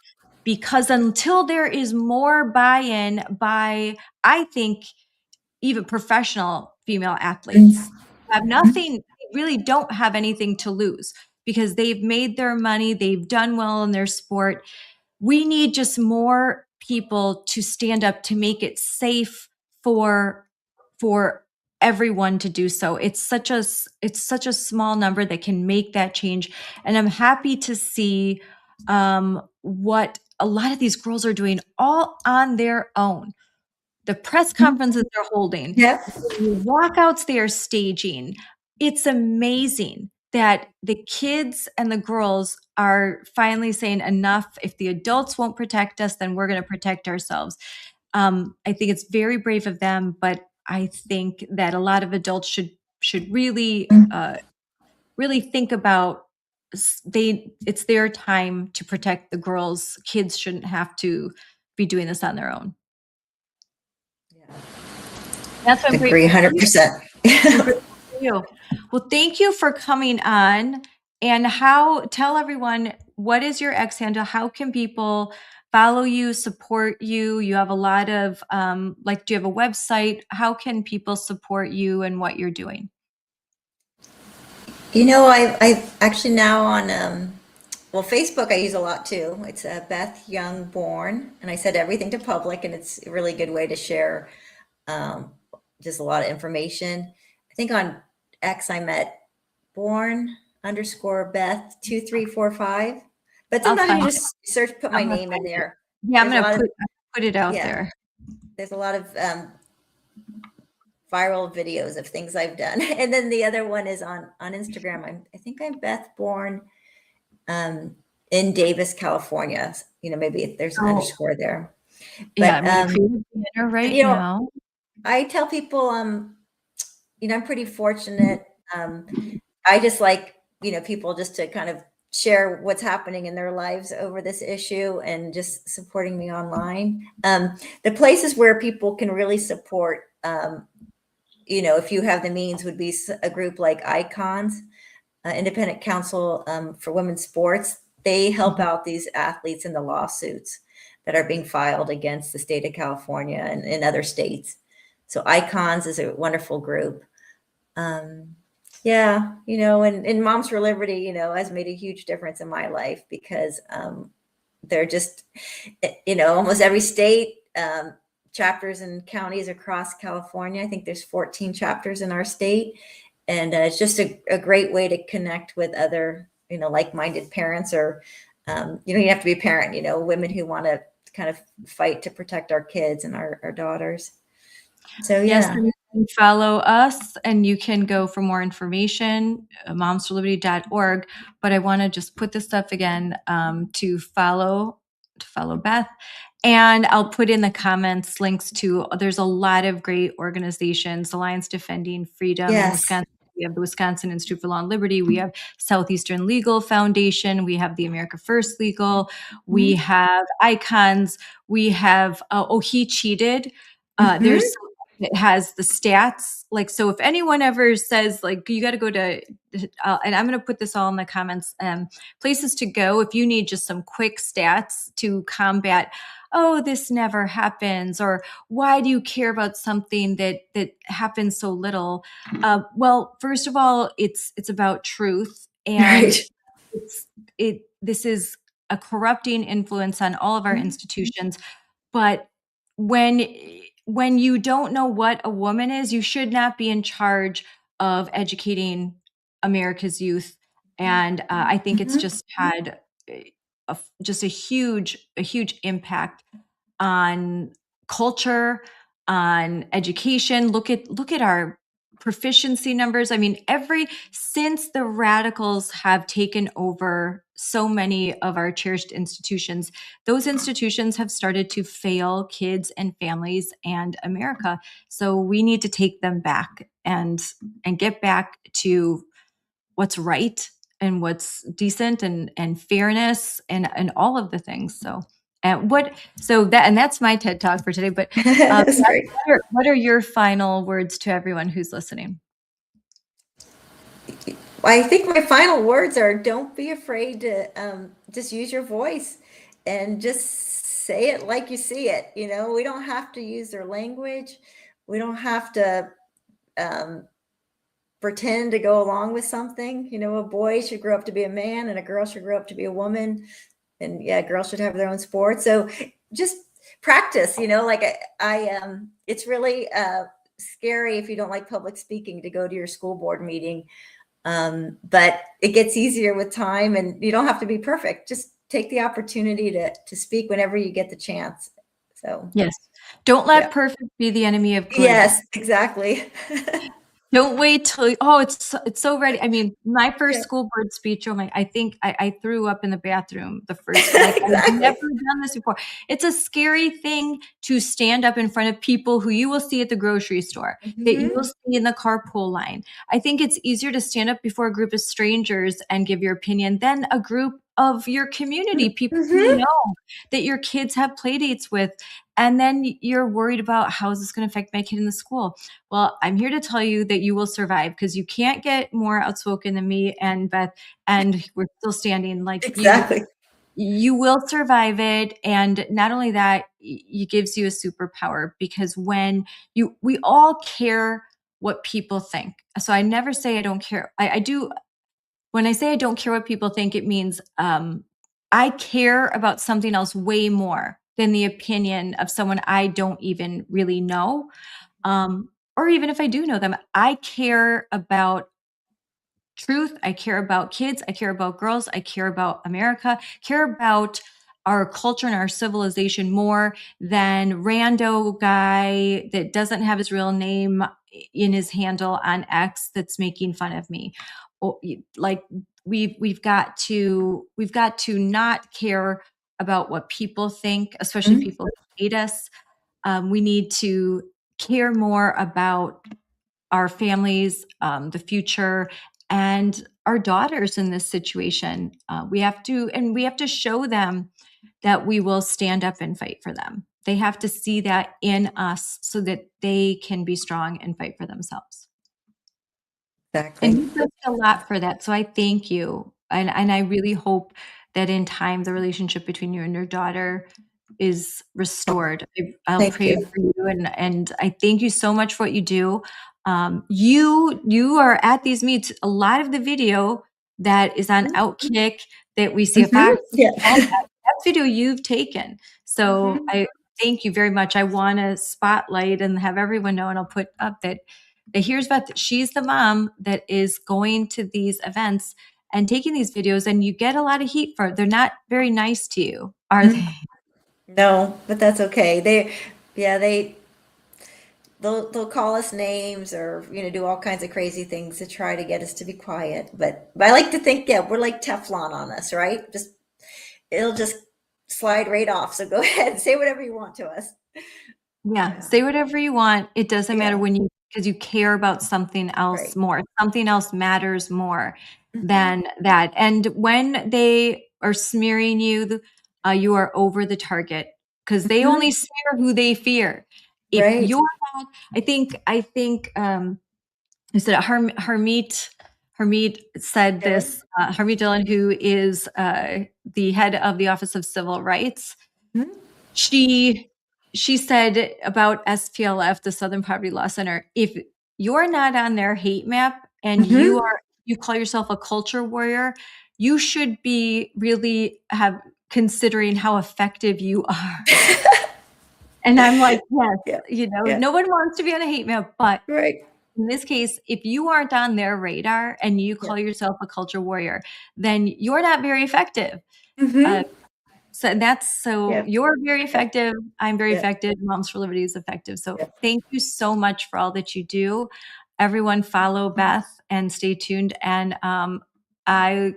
because until there is more buy-in by, I think, even professional female athletes have nothing, they really don't have anything to lose because they've made their money, they've done well in their sport. We need just more people to stand up to make it safe for everyone to do so. It's such a small number that can make that change. And I'm happy to see what a lot of these girls are doing all on their own. The press conferences they're holding, Yep. the walkouts they are staging. It's amazing that the kids and the girls are finally saying enough. If the adults won't protect us, then we're going to protect ourselves. I think it's very brave of them, but I think that a lot of adults should really really think about it's their time to protect the girls. Kids shouldn't have to be doing this on their own. That's what I'm Agree grateful 100%. for you. Well, thank you for coming on. And tell everyone, what is your X handle? How can people follow you, support you? You have a lot of, do you have a website? How can people support you and what you're doing? I actually now on, Facebook I use a lot too. It's Beth Young Born, and I set everything to public, and it's a really good way to share just a lot of information. I think on X I'm at born_Beth 2345. But sometimes you just put my name in there. Yeah, I'm going to put it out there. There's a lot of viral videos of things I've done. And then the other one is on Instagram. I think I'm Beth Born in Davis, California. Maybe if there's an underscore there. But, now. I tell people, I'm pretty fortunate. I just like, people just to kind of share what's happening in their lives over this issue and just supporting me online. The places where people can really support, if you have the means, would be a group like ICONS, Independent Council for Women's Sports. They help out these athletes in the lawsuits that are being filed against the state of California and in other states. So ICONS is a wonderful group. And Moms for Liberty, has made a huge difference in my life because they're just, almost every state, chapters and counties across California. I think there's 14 chapters in our state. And it's just a great way to connect with other, like-minded parents or, you don't have to be a parent, women who want to kind of fight to protect our kids and our daughters. So, yes, you can follow us and you can go for more information, momsforliberty.org. But I want to just put this stuff again to follow Beth. And I'll put in the comments links to, there's a lot of great organizations, Alliance Defending Freedom in Wisconsin. We have the Wisconsin Institute for Law and Liberty. We have Southeastern Legal Foundation. We have the America First Legal. We have ICONS. We have, He Cheated. There's it has the stats. So if anyone ever says you got to go to, and I'm going to put this all in the comments, places to go if you need just some quick stats to combat, this never happens, or why do you care about something that happens so little? Well, first of all, it's about truth, and this is a corrupting influence on all of our institutions. But when you don't know what a woman is, you should not be in charge of educating America's youth. And I think it's Mhm. just had just a huge impact on culture, on education. Look at our proficiency numbers. I mean, since the radicals have taken over so many of our cherished institutions, those institutions have started to fail kids and families and America. So we need to take them back and get back to what's right and what's decent and fairness and all of the things. So that's my TED Talk for today. But That's Beth, great. what are your final words to everyone who's listening? I think my final words are: don't be afraid to just use your voice and just say it like you see it. You know, we don't have to use their language. We don't have to um, pretend to go along with something. You know, a boy should grow up to be a man and a girl should grow up to be a woman. And yeah, girls should have their own sport. So just practice, you know, like it's really scary if you don't like public speaking to go to your school board meeting. But it gets easier with time, and you don't have to be perfect. Just take the opportunity to speak whenever you get the chance. So Yes. Don't let Yeah. perfect be the enemy of good. yes, exactly. Don't wait till it's so ready. I mean, my first Yeah. school board speech, I think I threw up in the bathroom the first I've Exactly. never done this before. It's a scary thing to stand up in front of people who you will see at the grocery store, that you Mhm. will see in the carpool line. I think it's easier to stand up before a group of strangers and give your opinion than a group of your community, people you Mhm. know, that your kids have play dates with. And then you're worried about, how is this going to affect my kid in the school? Well, I'm here to tell you that you will survive, because you can't get more outspoken than me and Beth, and we're still standing. Like Exactly. you will survive it. And not only that, it gives you a superpower, because we all care what people think. So I never say I don't care. I do. When I say I don't care what people think, it means I care about something else way more than the opinion of someone I don't even really know. Or even if I do know them, I care about truth. I care about kids. I care about girls. I care about America, care about our culture and our civilization more than rando guy that doesn't have his real name in his handle on X that's making fun of me. Like we've got to not care about what people think, especially Mhm. people who hate us. We need to care more about our families, the future, and our daughters in this situation. We have to show them that we will stand up and fight for them. They have to see that in us so that they can be strong and fight for themselves. And Exactly. you've done a lot for that. So I thank you. And I really hope that in time the relationship between you and your daughter is restored. I'll Thank pray you. for you, and I thank you so much for what you do. You are at these meets. A lot of the video that is on Outkick that we see at Mhm. Fox, Yeah. all that's video you've taken. So Mhm. I thank you very much. I want to spotlight and have everyone know, and I'll put up that here's Beth. She's the mom that is going to these events and taking these videos, and you get a lot of heat for it. They're not very nice to you, are Mhm. they? No, but that's okay. Yeah, they'll call us names, or do all kinds of crazy things to try to get us to be quiet. But I like to think, yeah, we're like Teflon on us, right? It'll just slide right off. So go ahead, say whatever you want to us. Yeah, Yeah, say whatever you want. It doesn't matter yeah, because you care about something else right. more. Something else matters more Mhm. than that. And when they are smearing you, you are over the target, because they Mhm. only smear who they fear. If Right. you're not, I think is it Harmeet said Dylan? this, Harmeet Dillon, who is the head of the Office of Civil Rights. Mhm. She said about SPLF, the Southern Poverty Law Center, if you're not on their hate map and Mhm. you call yourself a culture warrior, you should be really considering how effective you are. And I'm like, yes, Yeah, you know, yeah, no one wants to be on a hate map, but right. in this case, if you aren't on their radar and you call yourself a culture warrior, then you're not very effective. Mhm. So Yep. you're very effective. I'm very Yep. effective. Moms for Liberty is effective. So Yep. thank you so much for all that you do. Everyone follow Beth and stay tuned. And I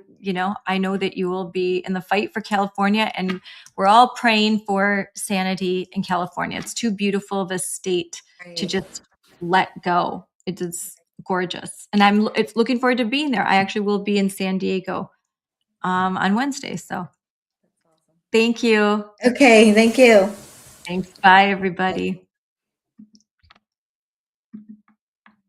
know that you will be in the fight for California, and we're all praying for sanity in California. It's too beautiful of a state to Right. just let go. It is gorgeous. And it's looking forward to being there. I actually will be in San Diego on Wednesday. So thank you. Okay, thank you. Thanks. Bye, everybody.